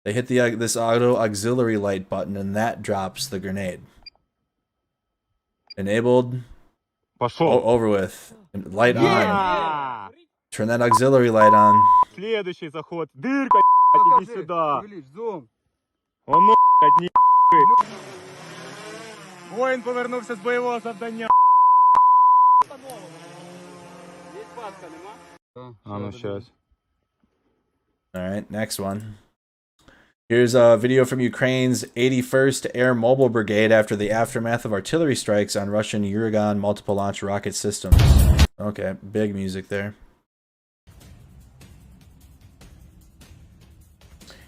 They hit this auto auxiliary light button and that drops the grenade. Enabled. Over with. Light on. Turn that auxiliary light on.
Следующий заход. Дырка, иди сюда. Он ну, не Воїн повернувся з бойового завдання. А ну сейчас.
Alright, next one. Here's a video from Ukraine's 81st Air Mobile Brigade after the aftermath of artillery strikes on Russian Uragon multiple launch rocket systems. Okay, big music there.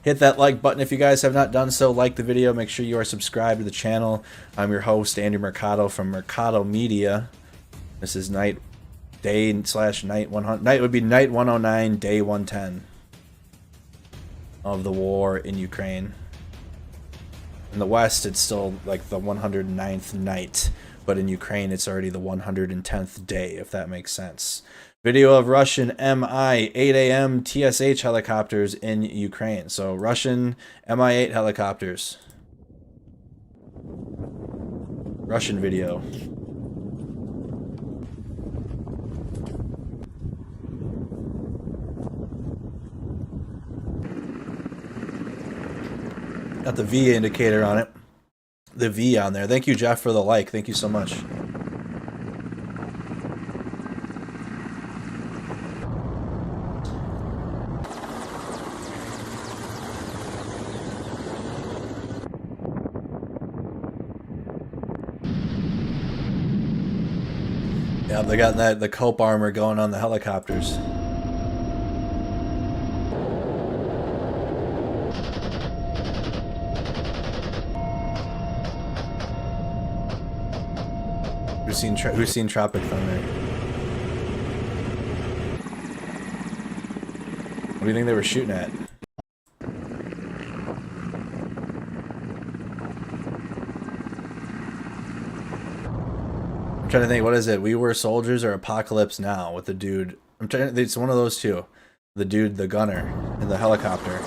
Hit that like button if you guys have not done so. Like the video. Make sure you are subscribed to the channel. I'm your host, Andrew Mercado from Mercado Media. This is night 100. Night would be night 109, day 110 of the war in Ukraine. In the West, it's still like the 109th night but in Ukraine it's already the 110th day, if that makes sense. Video of Russian Mi-8AM TSH helicopters in Ukraine. So Russian Mi-8 helicopters. Russian video. Got the V indicator on it. The V on there. Thank you, Jeff, for the like. Thank you so much. Yeah, they got the cope armor going on the helicopters. Who's seen Tropic Thunder? What do you think they were shooting at? I'm trying to think, what is it? We Were Soldiers or Apocalypse Now with the dude. It's one of those two. The dude, the gunner, in the helicopter.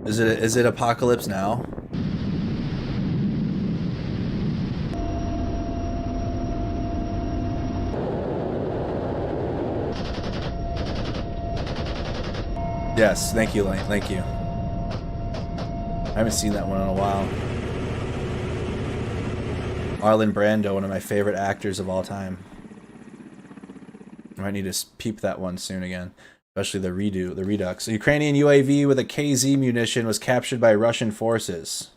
Is it Apocalypse Now? Yes, thank you, Lane. Thank you. I haven't seen that one in a while. Marlon Brando, one of my favorite actors of all time. I might need to peep that one soon again. Especially the Redux. A Ukrainian UAV with a KZ munition was captured by Russian forces.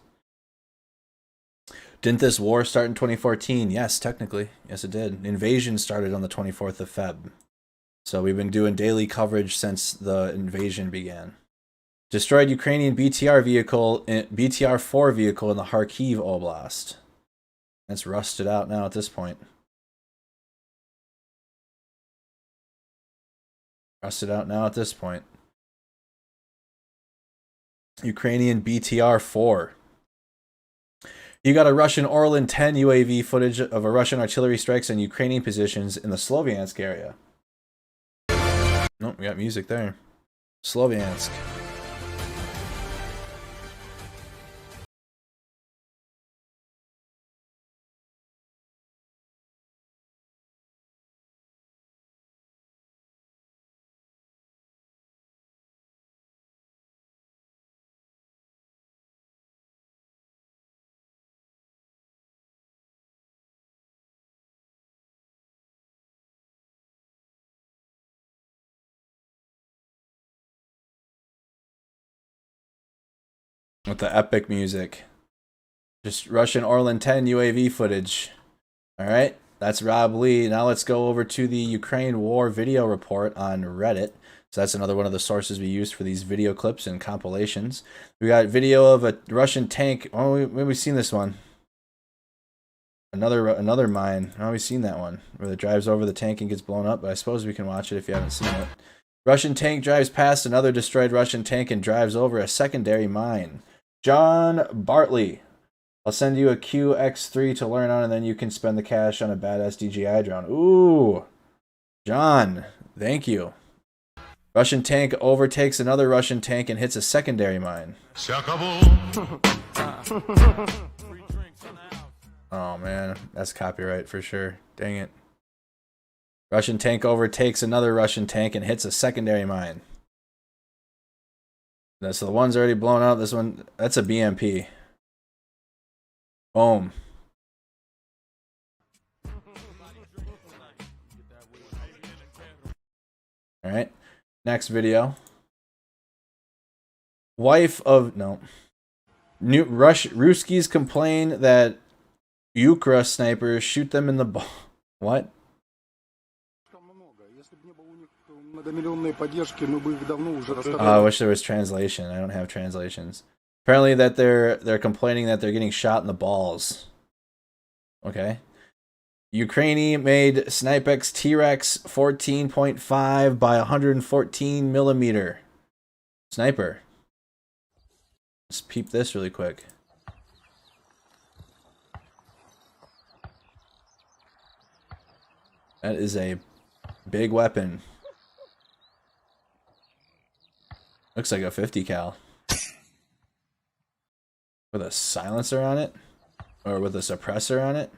Didn't this war start in 2014? Yes, technically. Yes, it did. The invasion started on the 24th of Feb. So we've been doing daily coverage since the invasion began. Destroyed Ukrainian BTR-4 vehicle in the Kharkiv Oblast. It's rusted out now at this point. Rusted out now at this point. Ukrainian BTR-4. You got a Russian Orlan 10 UAV footage of a Russian artillery strikes on Ukrainian positions in the Sloviansk area. Nope, we got music there. Sloviansk. With the epic music. Just Russian Orlan 10 UAV footage. Alright, that's Rob Lee. Now let's go over to the Ukraine War Video Report on Reddit. So that's another one of the sources we use for these video clips and compilations. We got video of a Russian tank. Oh, we've seen this one. Another mine. Oh, we've seen that one. Where it drives over the tank and gets blown up. But I suppose we can watch it if you haven't seen it. Russian tank drives past another destroyed Russian tank and drives over a secondary mine. John Bartley. I'll send you a QX3 to learn on, and then you can spend the cash on a badass DJI drone. Ooh. John, thank you. Russian tank overtakes another Russian tank and hits a secondary mine. Oh, man. That's copyright for sure. Dang it. Russian tank overtakes another Russian tank and hits a secondary mine. So the one's already blown out. This one, that's a BMP. Boom. All right. Next video. Wife of Ruskies complain that Ukra snipers shoot them in the ball. What? I wish there was translation. I don't have translations. Apparently that they're complaining that they're getting shot in the balls. Okay. Ukraine made Snipex T-Rex 14.5 by 114 millimeter sniper. Let's peep this really quick. That is a big weapon. Looks like a 50 cal. With a silencer on it? Or with a suppressor on it?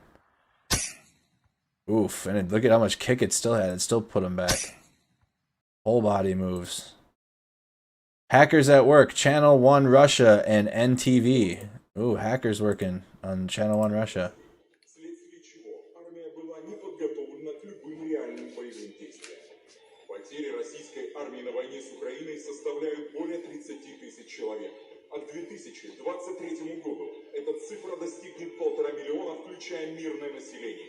Oof, and look at how much kick it still had. It still put him back. Whole body moves. Hackers at work. Channel 1 Russia and NTV. Ooh, hackers working on Channel 1 Russia.
Потери российской армии на войне с Украиной составляют более 30 тысяч человек. А к 2023 году эта цифра достигнет 1,5 миллиона, включая мирное население.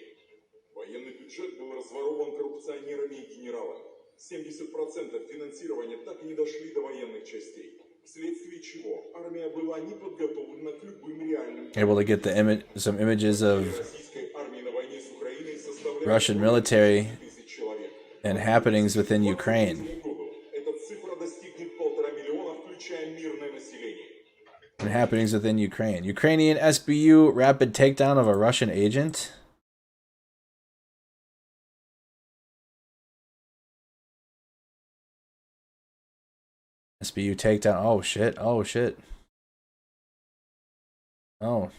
Военный бюджет был разворован коррупционерами и генералами. 70% финансирования так и не дошли до военных частей. Вследствие чего армия была не подготовлена к любым реальным...
Able to get the some images of Russian military and happenings within Ukraine. And happenings within Ukraine. Ukrainian SBU rapid takedown of a Russian agent. SBU takedown. Oh shit. Oh shit. Oh.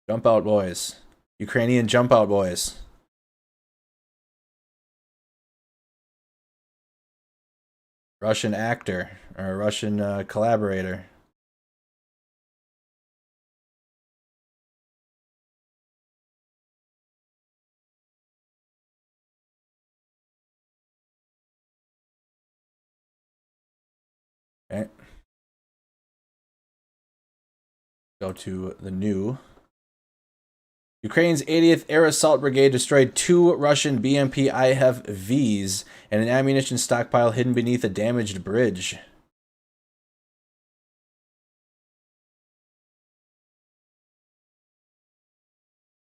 Jump out boys. Ukrainian jump out boys. Russian actor or Russian collaborator. Okay. Go to the new. Ukraine's 80th Air Assault Brigade destroyed 2 Russian BMP IFVs and an ammunition stockpile hidden beneath a damaged bridge.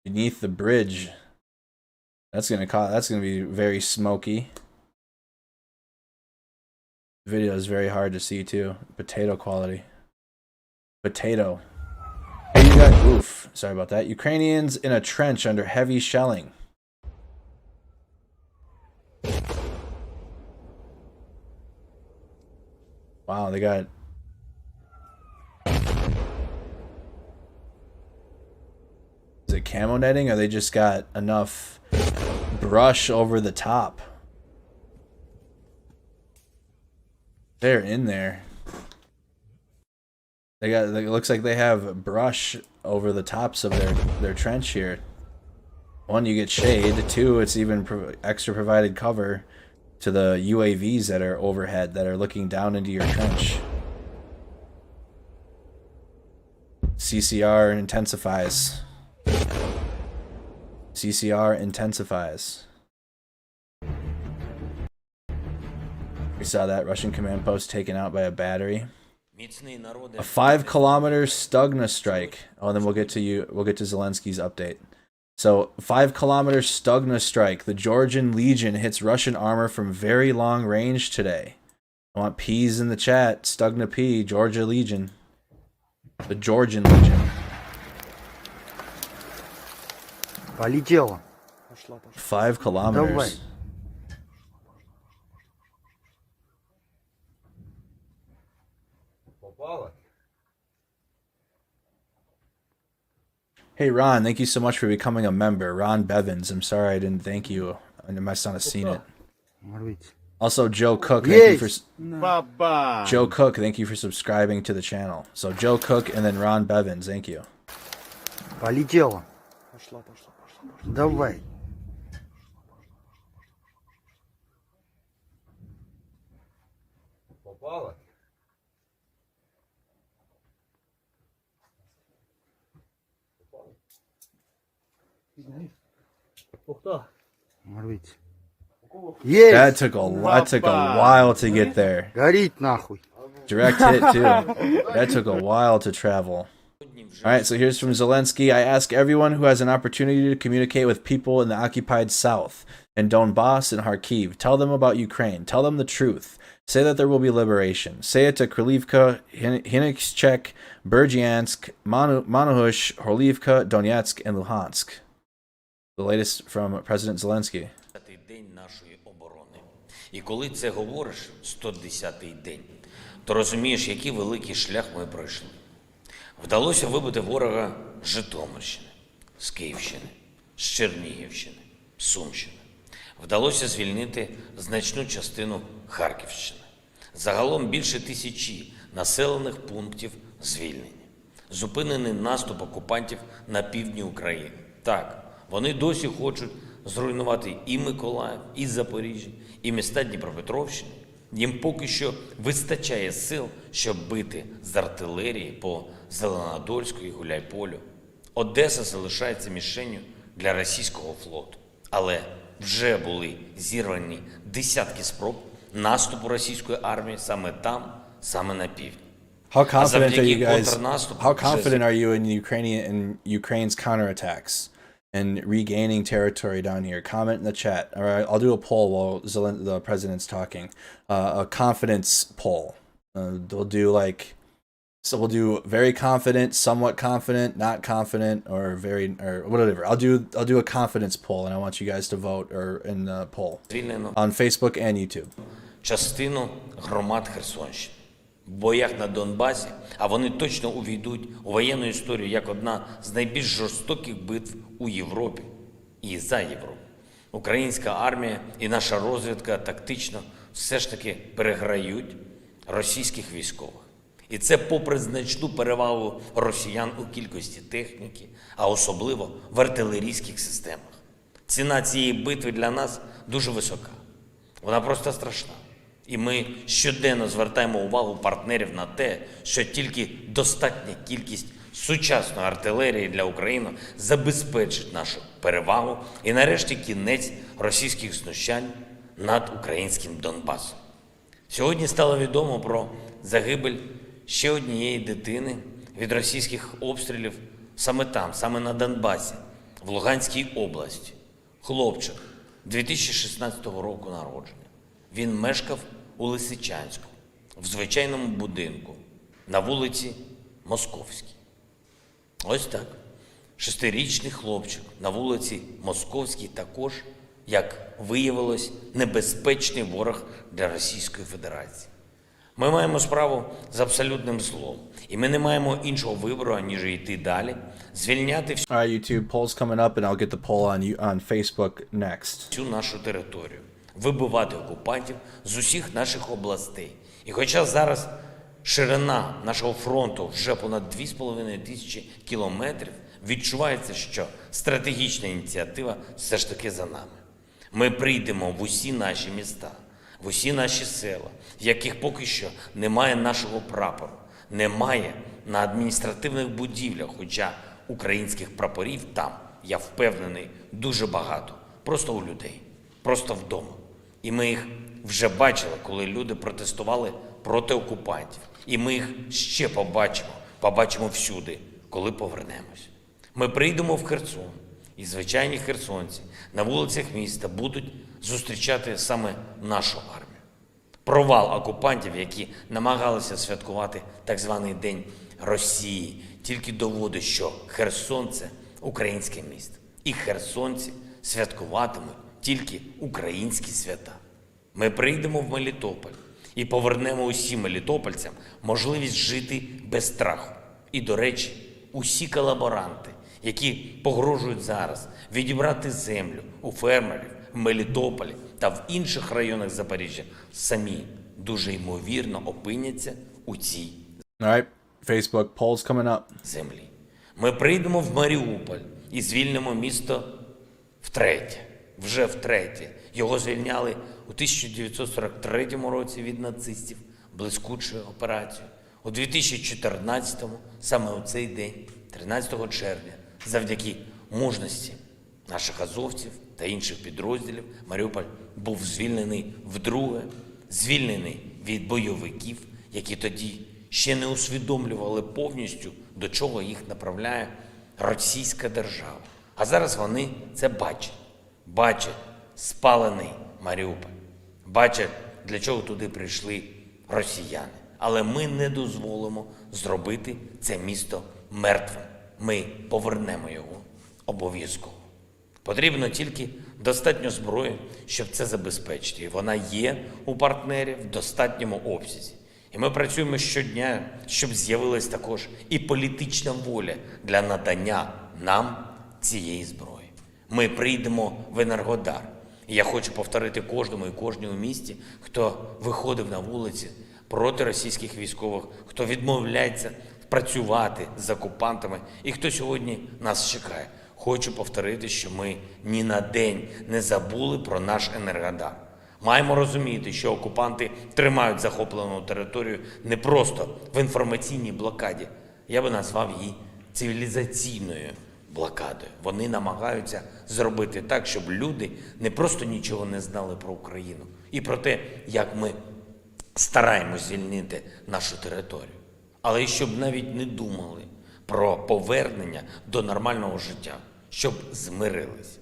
Beneath the bridge. That's gonna be very smoky. The video is very hard to see too. Potato quality. Potato. Hey, you got oof. Sorry about that. Ukrainians in a trench under heavy shelling. Wow, they got. Is it camo netting or they just got enough brush over the top? They're in there. They got. It looks like they have brush over the tops of their trench here. 1, you get shade. 2, it's even extra provided cover to the UAVs that are overhead that are looking down into your trench. CCR intensifies. CCR intensifies. We saw that Russian command post taken out by a battery. A 5-kilometer Stugna strike. Oh, and then we'll get to Zelensky's update. So, 5-kilometer Stugna strike. The Georgian Legion hits Russian armor from very long range today. I want P's in the chat. Stugna P, Georgia Legion. The Georgian Legion.
Полетела.
5 kilometers.
Давай.
Hey Ron, thank you so much for becoming a member. Ron Bevins, I'm sorry I didn't thank you. I must not have seen it. Also, Joe Cook, thank you for Joe Cook, thank you for subscribing to the channel. So Joe Cook and then Ron Bevins, thank you.
Полетела. Давай.
Попало?
That took a while to get there.
Горит нахуй.
Direct hit too. That took a while to travel. Alright, so here's from Zelensky. I ask everyone who has an opportunity to communicate with people in the occupied south, and Donbass and Kharkiv. Tell them about Ukraine. Tell them the truth. Say that there will be liberation. Say it to Krylivka, Henichchek, Berdyansk, Manuhush, Horlivka, Donetsk, and Luhansk. The latest from President Zelensky.
День нашої оборони. І коли це говориш, 110-й день, то розумієш, який великий шлях ми пройшли. Вдалося вибити ворога з Житомирщини, з Київщини, з Чернігівщини, з Сумщини. Вдалося звільнити значну частину Харківщини. Загалом більше 1000 населених пунктів звільнені. Зупинений наступ окупантів на півдні України. Так, вони досі хочуть зруйнувати і Миколаїв, і Запоріжжя, і міста Дніпропетровщини. Їм поки що вистачає сил, щоб бити з артилерії по Зеленодольську і Гуляйполю. Одеса залишається мішенню для російського флоту. Але вже були зірвані десятки спроб наступу російської армії саме там, саме на півдні.
How confident are you guys? How confident are you in Ukraine's counterattacks and regaining territory down here? Comment in the chat. All right, I'll do a poll while the president's talking. A confidence poll. We'll do we'll do very confident, somewhat confident, not confident, or whatever. I'll do a confidence poll, and I want you guys to vote in the poll on Facebook and YouTube.
Частину громад Херсонщини. В боях на Донбасі, а вони точно увійдуть у воєнну історію як одна з найбільш жорстоких битв у Європі і за Європу. Українська армія і наша розвідка тактично все ж таки переграють російських військових. І це попри значну перевагу росіян у кількості техніки, а особливо в артилерійських системах. Ціна цієї битви для нас дуже висока. Вона просто страшна. І ми щоденно звертаємо увагу партнерів на те, що тільки достатня кількість сучасної артилерії для України забезпечить нашу перевагу і нарешті кінець російських знущань над українським Донбасом. Сьогодні стало відомо про загибель ще однієї дитини від російських обстрілів саме там, саме на Донбасі, в Луганській області. Хлопчик 2016 року народження. Він мешкав у Лисичанську, в звичайному будинку, на вулиці Московській. Ось так. 6-річний хлопчик на вулиці Московській також, як виявилось, небезпечний ворог для Російської Федерації. Ми маємо справу з абсолютним злом. І ми не маємо іншого вибору, ніж йти далі, звільняти всю
YouTube polls coming up, and I'll get the poll on Facebook next.
нашу територію, вибивати окупантів з усіх наших областей. І хоча зараз ширина нашого фронту вже понад 2500 кілометрів, відчувається, що стратегічна ініціатива все ж таки за нами. Ми прийдемо в усі наші міста, в усі наші села, в яких поки що немає нашого прапору, немає на адміністративних будівлях, хоча українських прапорів там, я впевнений, дуже багато. Просто у людей, просто вдома. І ми їх вже бачили, коли люди протестували проти окупантів. І ми їх ще побачимо всюди, коли повернемось. Ми прийдемо в Херсон, і звичайні херсонці на вулицях міста будуть зустрічати саме нашу армію. Провал окупантів, які намагалися святкувати так званий День Росії, тільки доводить, що Херсон – це українське місто. І херсонці святкуватимуть тільки українські свята. Ми прийдемо в Мелітополь і повернемо усім мелітопольцям можливість жити без страху. І, до речі, усі колаборанти, які погрожують зараз відібрати землю у фермерів в Мелітополі та в інших районах Запоріжжя, самі дуже ймовірно опиняться у цій
Facebook polls coming up.
землі. Ми прийдемо в Маріуполь і звільнимо місто втретє. Вже втретє. Його звільняли у 1943 році від нацистів, блискучою операцією. У 2014-му, саме у цей день, 13 червня, завдяки мужності наших азовців та інших підрозділів, Маріуполь був звільнений вдруге, звільнений від бойовиків, які тоді ще не усвідомлювали повністю, до чого їх направляє російська держава. А зараз вони це бачать. Бачать спалений Маріуполь. Бачать, для чого туди прийшли росіяни. Але ми не дозволимо зробити це місто мертвим. Ми повернемо його обов'язково. Потрібно тільки Достатньо зброї, щоб це забезпечити. І вона є у партнерів в достатньому обсязі. І ми працюємо щодня, щоб з'явилась також і політична воля для надання нам цієї зброї. Ми прийдемо в Енергодар. І я хочу повторити кожному і кожній у місті, хто виходив на вулиці проти російських військових, хто відмовляється працювати з окупантами і хто сьогодні нас чекає. Хочу повторити, що ми ні на день не забули про наш Енергодар. Маємо розуміти, що окупанти тримають захоплену територію не просто в інформаційній блокаді. Я би назвав її цивілізаційною блокадою. Вони намагаються зробити так, щоб люди не просто нічого не знали про Україну і про те, як ми стараємось звільнити нашу територію, але й щоб навіть не думали про повернення до нормального життя, щоб змирились.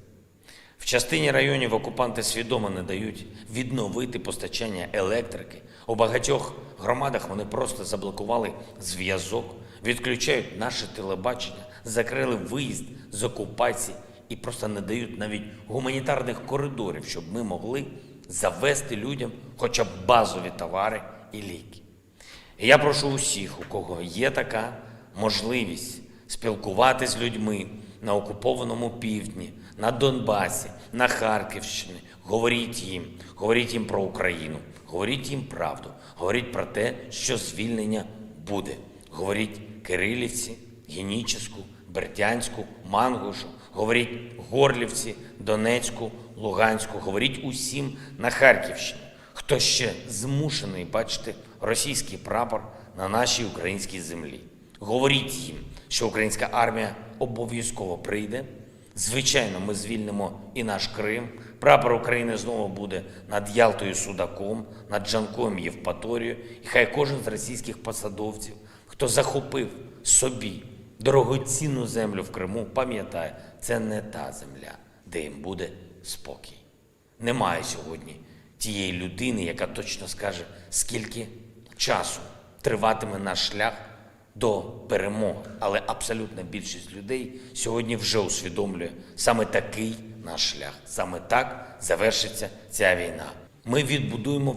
В частині районів окупанти свідомо не дають відновити постачання електрики. У багатьох громадах вони просто заблокували зв'язок, відключають наше телебачення, закрили виїзд з окупації і просто не дають навіть гуманітарних коридорів, щоб ми могли завести людям хоча б базові товари і ліки. І я прошу усіх, у кого є така можливість спілкуватися з людьми на окупованому півдні, на Донбасі, на Харківщині, говоріть їм про Україну, говоріть їм правду, говоріть про те, що звільнення буде. Говоріть Кирилівці, Генічеську, Бердянську, Мангушу, говоріть Горлівці, Донецьку, Луганську, говоріть усім на Харківщині, хто ще змушений бачити російський прапор на нашій українській землі. Говоріть їм, що українська армія обов'язково прийде. Звичайно, ми звільнимо і наш Крим. Прапор України знову буде над Ялтою Судаком, над Джанкоєм Євпаторією. І хай кожен з російських посадовців, хто захопив собі дорогоцінну землю в Криму, пам'ятає, це не та земля, де їм буде спокій. Немає сьогодні тієї людини, яка точно скаже, скільки часу триватиме наш шлях до перемоги. Але абсолютна більшість людей сьогодні вже усвідомлює, саме такий наш шлях, саме так завершиться ця війна. Ми відбудуємо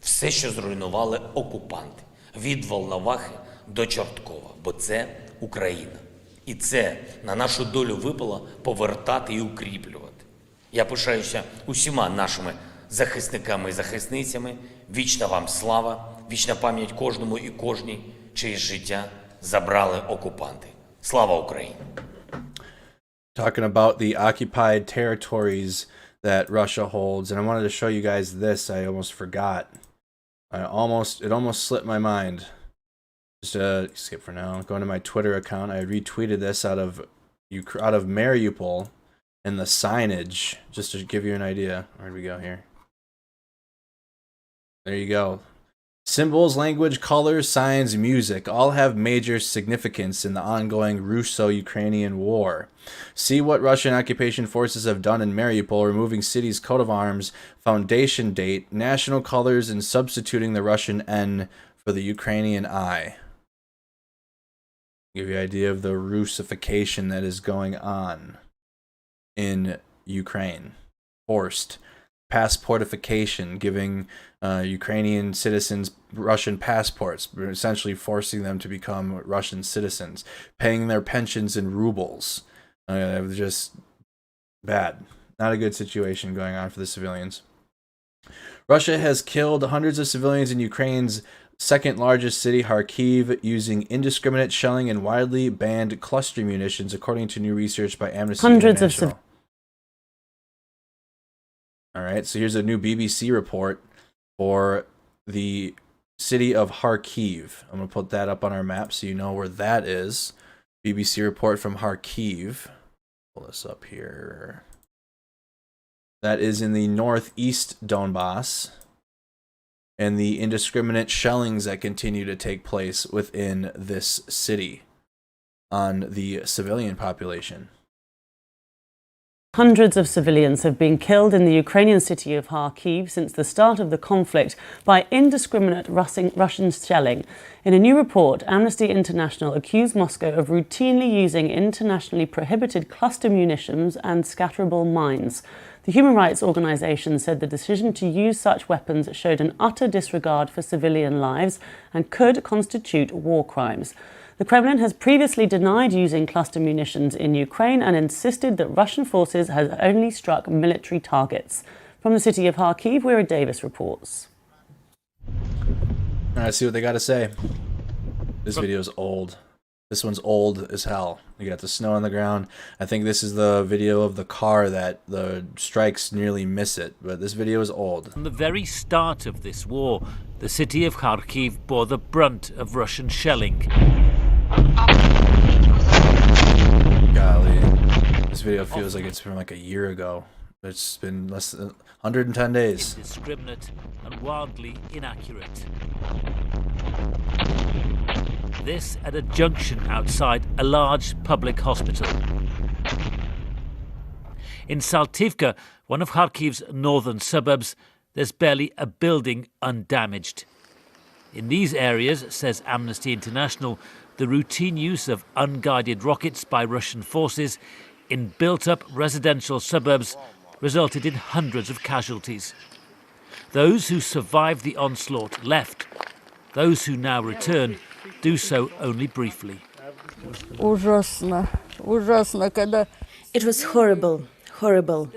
все, що зруйнували окупанти, від Волновахи до Чорткова, бо це Україна. І це на нашу долю випало повертати і укріплювати. Я пишаюся усіма нашими захисниками і захисницями. Вічна вам слава, вічна пам'ять кожному і кожній, чиє життя забрали окупанти. Слава Україні!
Talking about the occupied territories that Russia holds, and I wanted to show you guys this. I almost forgot. It almost slipped my mind. Just skip for now. Going to my Twitter account, I retweeted this out of Mariupol, and the signage, just to give you an idea. Where do we go here? There you go. Symbols, language, colors, signs, music all have major significance in the ongoing Russo-Ukrainian war. See what Russian occupation forces have done in Mariupol, removing city's coat of arms, foundation date, national colors, and substituting the Russian N for the Ukrainian I. Give you an idea of the Russification that is going on in Ukraine. Forced passportification, giving Ukrainian citizens Russian passports, essentially forcing them to become Russian citizens, paying their pensions in rubles. Just bad. Not a good situation going on for the civilians. Russia has killed hundreds of civilians in Ukraine's second largest city, Kharkiv, using indiscriminate shelling and widely banned cluster munitions, according to new research by Amnesty International. All right, so here's a new BBC report for the city of Kharkiv. I'm going to put that up on our map so you know where that is. BBC report from Kharkiv. Pull this up here. That is in the northeast Donbass. And the indiscriminate shellings that continue to take place within this city on the civilian population.
Hundreds of civilians have been killed in the Ukrainian city of Kharkiv since the start of the conflict by indiscriminate Russian shelling. In a new report, Amnesty International accused Moscow of routinely using internationally prohibited cluster munitions and scatterable mines. The human rights organization said the decision to use such weapons showed an utter disregard for civilian lives and could constitute war crimes. The Kremlin has previously denied using cluster munitions in Ukraine and insisted that Russian forces have only struck military targets. From the city of Kharkiv, Wira Davis reports.
All right, see what they got to say. This video is old. This one's old as hell. You got the snow on the ground. I think this is the video of the car that the strikes nearly miss it, but this video is old.
From the very start of this war, the city of Kharkiv bore the brunt of Russian shelling.
Golly, this video feels like it's from like a year ago. It's been less than 110 days.
Indiscriminate and wildly inaccurate. This at a junction outside a large public hospital. In Saltivka, one of Kharkiv's northern suburbs, there's barely a building undamaged. In these areas, says Amnesty International, the routine use of unguided rockets by Russian forces in built-up residential suburbs resulted in hundreds of casualties. Those who survived the onslaught left. Those who now return do so only briefly.
It was horrible, horrible.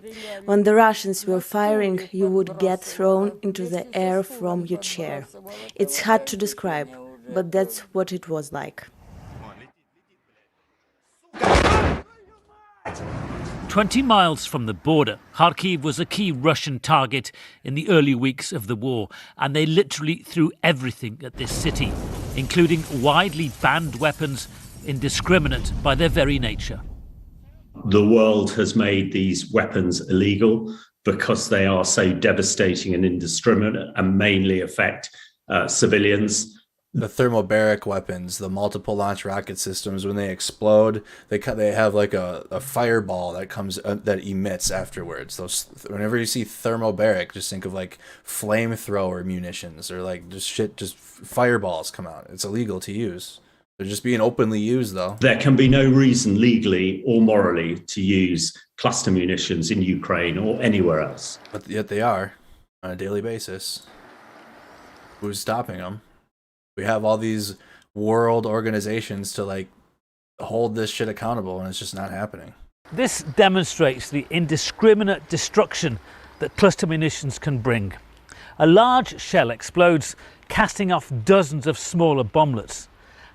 When the Russians were firing, you would get thrown into the air from your chair. It's hard to describe, but that's what it was like.
20 miles from the border, Kharkiv was a key Russian target in the early weeks of the war, and they literally threw everything at this city, including widely banned weapons, indiscriminate by their very nature.
The world has made these weapons illegal because they are so devastating and indiscriminate and mainly affect civilians.
The thermobaric weapons, the multiple launch rocket systems, when they explode, they have like a fireball that comes that emits afterwards. Those, whenever you see thermobaric, just think of like flamethrower munitions or like just fireballs come out. It's illegal to use. They're just being openly used, though.
There can be no reason legally or morally to use cluster munitions in Ukraine or anywhere else.
But yet they are on a daily basis. Who's stopping them? We have all these world organizations to like hold this shit accountable, and it's just not happening.
This demonstrates the indiscriminate destruction that cluster munitions can bring. A large shell explodes, casting off dozens of smaller bomblets.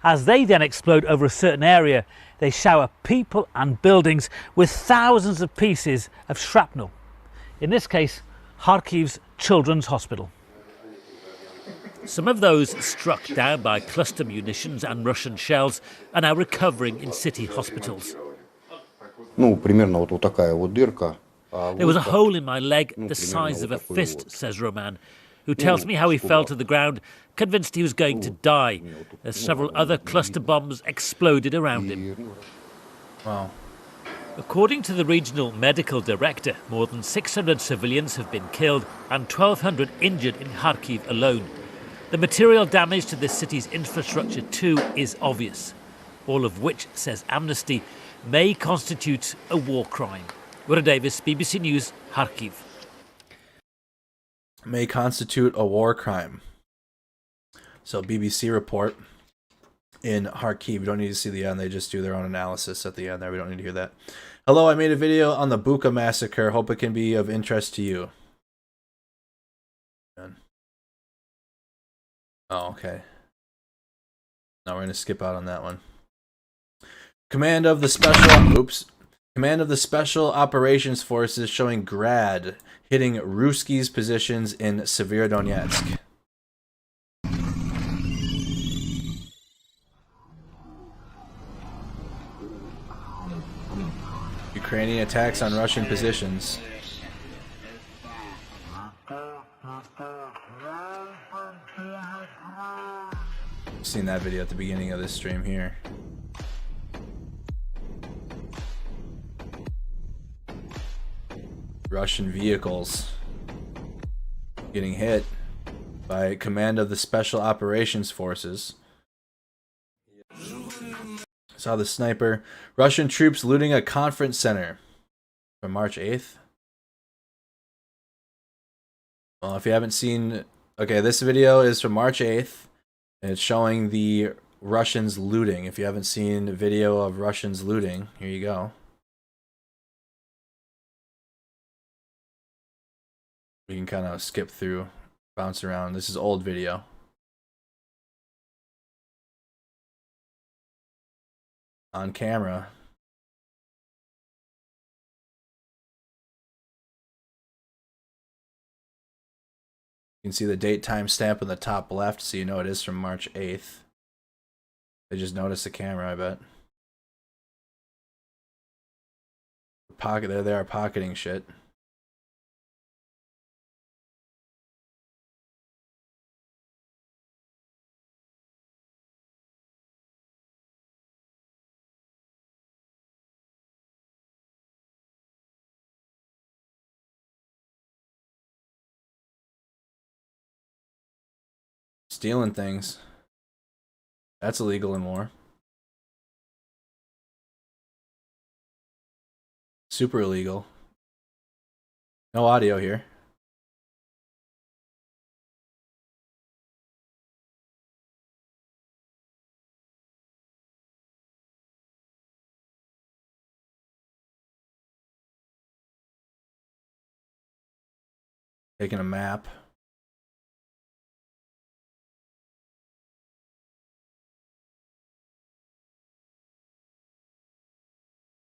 As they then explode over a certain area, they shower people and buildings with thousands of pieces of shrapnel. In this case, Kharkiv's Children's Hospital. Some of those struck down by cluster munitions and Russian shells are now recovering in city hospitals. There was a hole in my leg the size of a fist, says Roman, who tells me how he fell to the ground, convinced he was going to die, as several other cluster bombs exploded around him.
Wow.
According to the regional medical director, more than 600 civilians have been killed and 1,200 injured in Kharkiv alone. The material damage to this city's infrastructure too is obvious, all of which, says Amnesty, may constitute a war crime. Wira Davis, BBC News, Kharkiv.
May constitute a war crime. So BBC report in Kharkiv. We don't need to see the end. They just do their own analysis at the end there. We don't need to hear that. Hello, I made a video on the Bucha massacre. Hope it can be of interest to you. Oh, okay. Now we're going to skip out on that one. Command of the Special Operations Forces showing Grad hitting Ruski's positions in Severodonetsk. Ukrainian attacks on Russian positions. Seen that video at the beginning of this stream here. Russian vehicles getting hit by command of the Special Operations Forces. Saw the sniper. Russian troops looting a conference center from March 8th. Well, if you haven't seen... Okay, this video is from March 8th, and it's showing the Russians looting. If you haven't seen a video of Russians looting, here you go. We can kind of skip through, bounce around. This is old video. On camera. You can see the date time stamp in the top left, so you know it is from March 8th. They just noticed the camera, I bet. There they are pocketing shit. Stealing things. That's illegal in war. Super illegal. No audio here. Taking a map.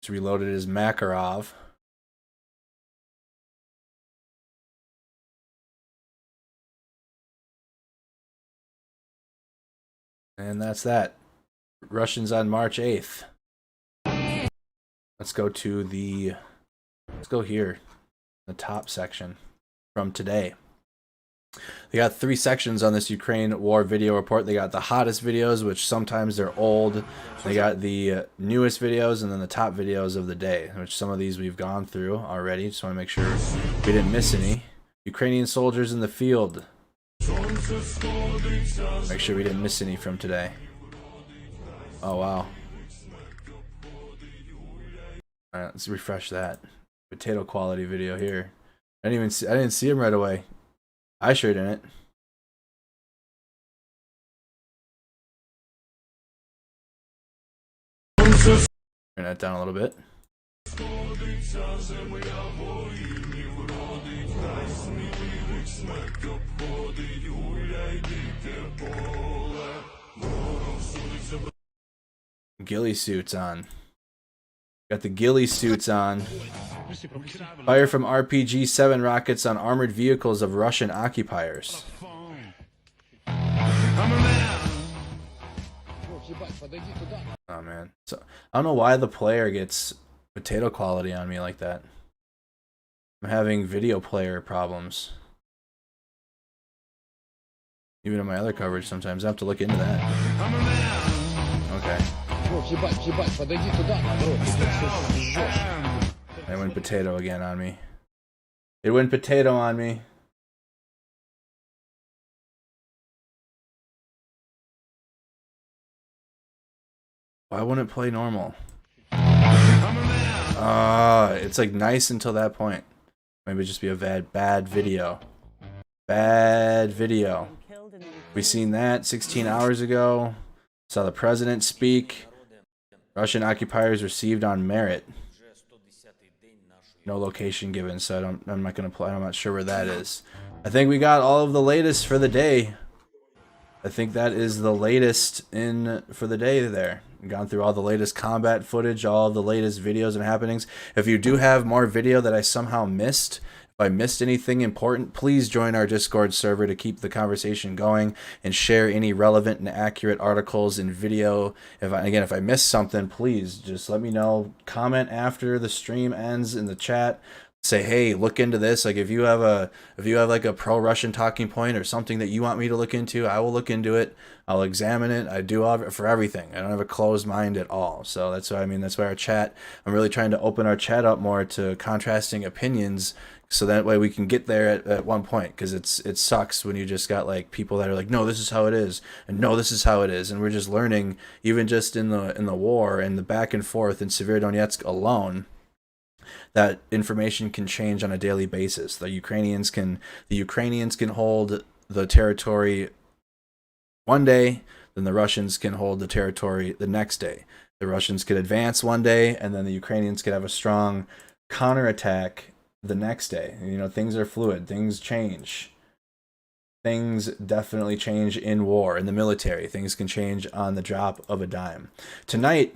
It's reloaded as Makarov. And that's that. Russians on March 8th. Let's go to the... Let's go here. The top section from today. They got 3 sections on this Ukraine War Video Report. They got the hottest videos, which sometimes they're old. They got the newest videos, and then the top videos of the day, which some of these we've gone through already. Just want to make sure we didn't miss any. Ukrainian soldiers in the field. Make sure we didn't miss any from today. Oh, wow. Alright, let's refresh that. Potato quality video here. I didn't see him right away. I sure didn't. Turn that down a little bit. Ghillie suits on. Got the ghillie suits on. Fire from RPG-7 rockets on armored vehicles of Russian occupiers. Oh man. So I don't know why the player gets potato quality on me like that. I'm having video player problems. Even in my other coverage sometimes I have to look into that. Okay. They went potato again on me. It went potato on me. Why wouldn't it play normal? It's like nice until that point. Maybe just be a bad video. Bad video. We seen that 16 hours ago. Saw the president speak. Russian occupiers received on merit. No location given, so I'm not gonna play. I'm not sure where that is. I think we got all of the latest for the day. I think that is the latest for the day there. We've gone through all the latest combat footage, all of the latest videos and happenings. If you do have more video that I somehow missed, if I missed anything important, please join our Discord server to keep the conversation going and share any relevant and accurate articles and video. If I missed something, please just let me know. Comment after the stream ends in the chat. say, hey, look into this. Like if you have like a pro-Russian talking point or something that you want me to look into, I will look into it. I'll examine it. I do all of it for everything. I don't have a closed mind at all. So that's why, I mean, that's why our chat, I'm really trying to open our chat up more to contrasting opinions, so that way we can get there at one point, because it sucks when you just got like people that are like, no, this is how it is, and no, this is how it is, and we're just learning, even just in the war and the back and forth in Severodonetsk alone, that information can change on a daily basis. The Ukrainians can hold the territory one day, then the Russians can hold the territory the next day. The Russians could advance one day, and then the Ukrainians could have a strong counterattack the next day. You know, things are fluid, things change. Things definitely change in war, in the military. Things can change on the drop of a dime. Tonight,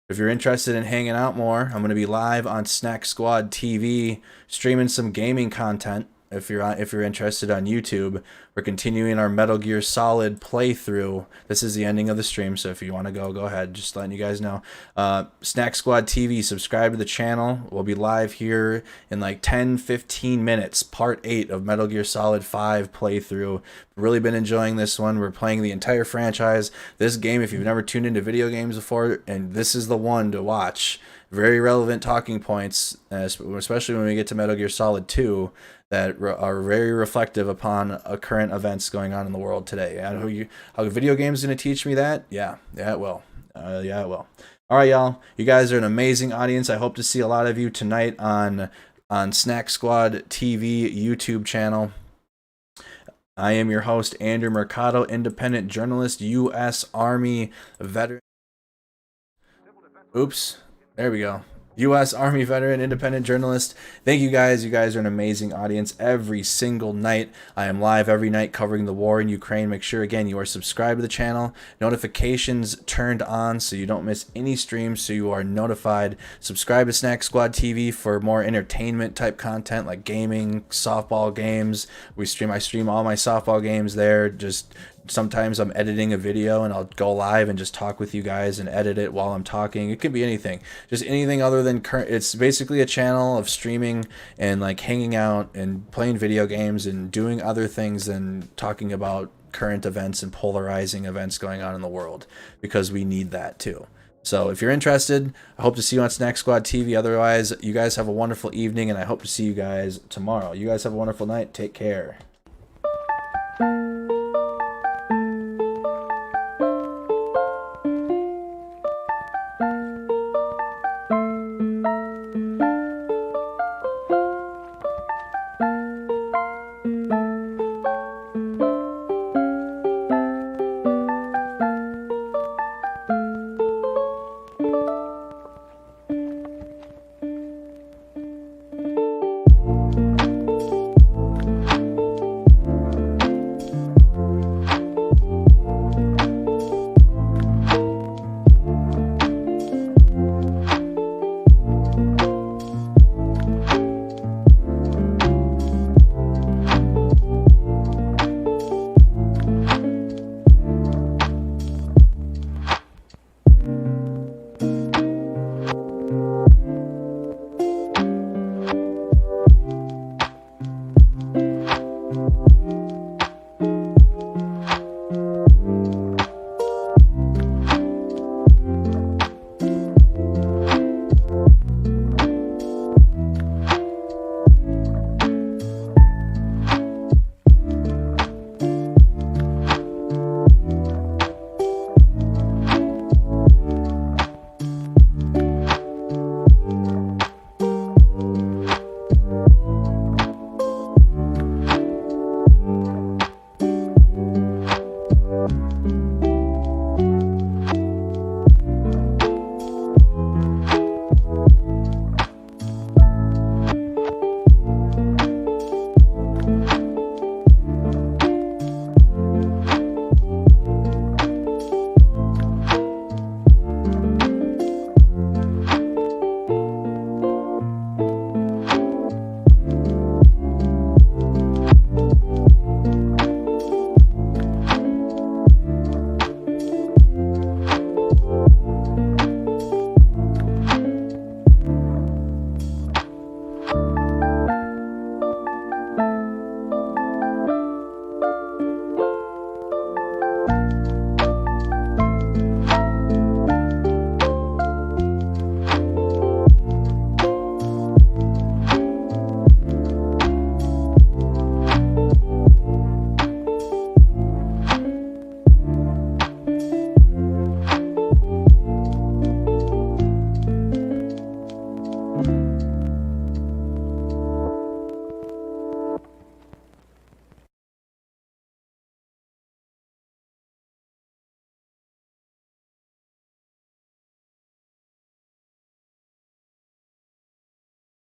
if you're interested in hanging out more, I'm going to be live on Snack Squad TV, streaming some gaming content. If you're interested on YouTube, we're continuing our Metal Gear Solid playthrough. This is the ending of the stream, so if you want to go ahead. Just letting you guys know. Snack Squad TV, subscribe to the channel. We'll be live here in like 10-15 minutes. Part 8 of Metal Gear Solid 5 playthrough. Really been enjoying this one. We're playing the entire franchise. This game, if you've never tuned into video games before, and this is the one to watch. Very relevant talking points, especially when we get to Metal Gear Solid 2. That are very reflective upon current events going on in the world today. And how video games going to teach me that? Yeah, it will. Yeah, it will. All right, y'all. You guys are an amazing audience. I hope to see a lot of you tonight on Snack Squad TV YouTube channel. I am your host, Andrew Mercado, independent journalist, U.S. Army veteran. Oops. There we go. U.S. Army veteran, independent journalist. Thank you guys. You guys are an amazing audience every single night. I am live every night covering the war in Ukraine. Make sure, again, you are subscribed to the channel. Notifications turned on so you don't miss any streams, so you are notified. Subscribe to Snack Squad TV for more entertainment type content like gaming, softball games. I stream all my softball games there. Just sometimes I'm editing a video and I'll go live and just talk with you guys and edit it while I'm talking. It could be anything, just anything other than current. It's basically a channel of streaming and like hanging out and playing video games and doing other things than talking about current events and polarizing events going on in the world, because we need that too. So if you're interested, I hope to see you on Snack Squad TV. Otherwise, you guys have a wonderful evening, and I hope to see you guys tomorrow. You guys have a wonderful night. Take care.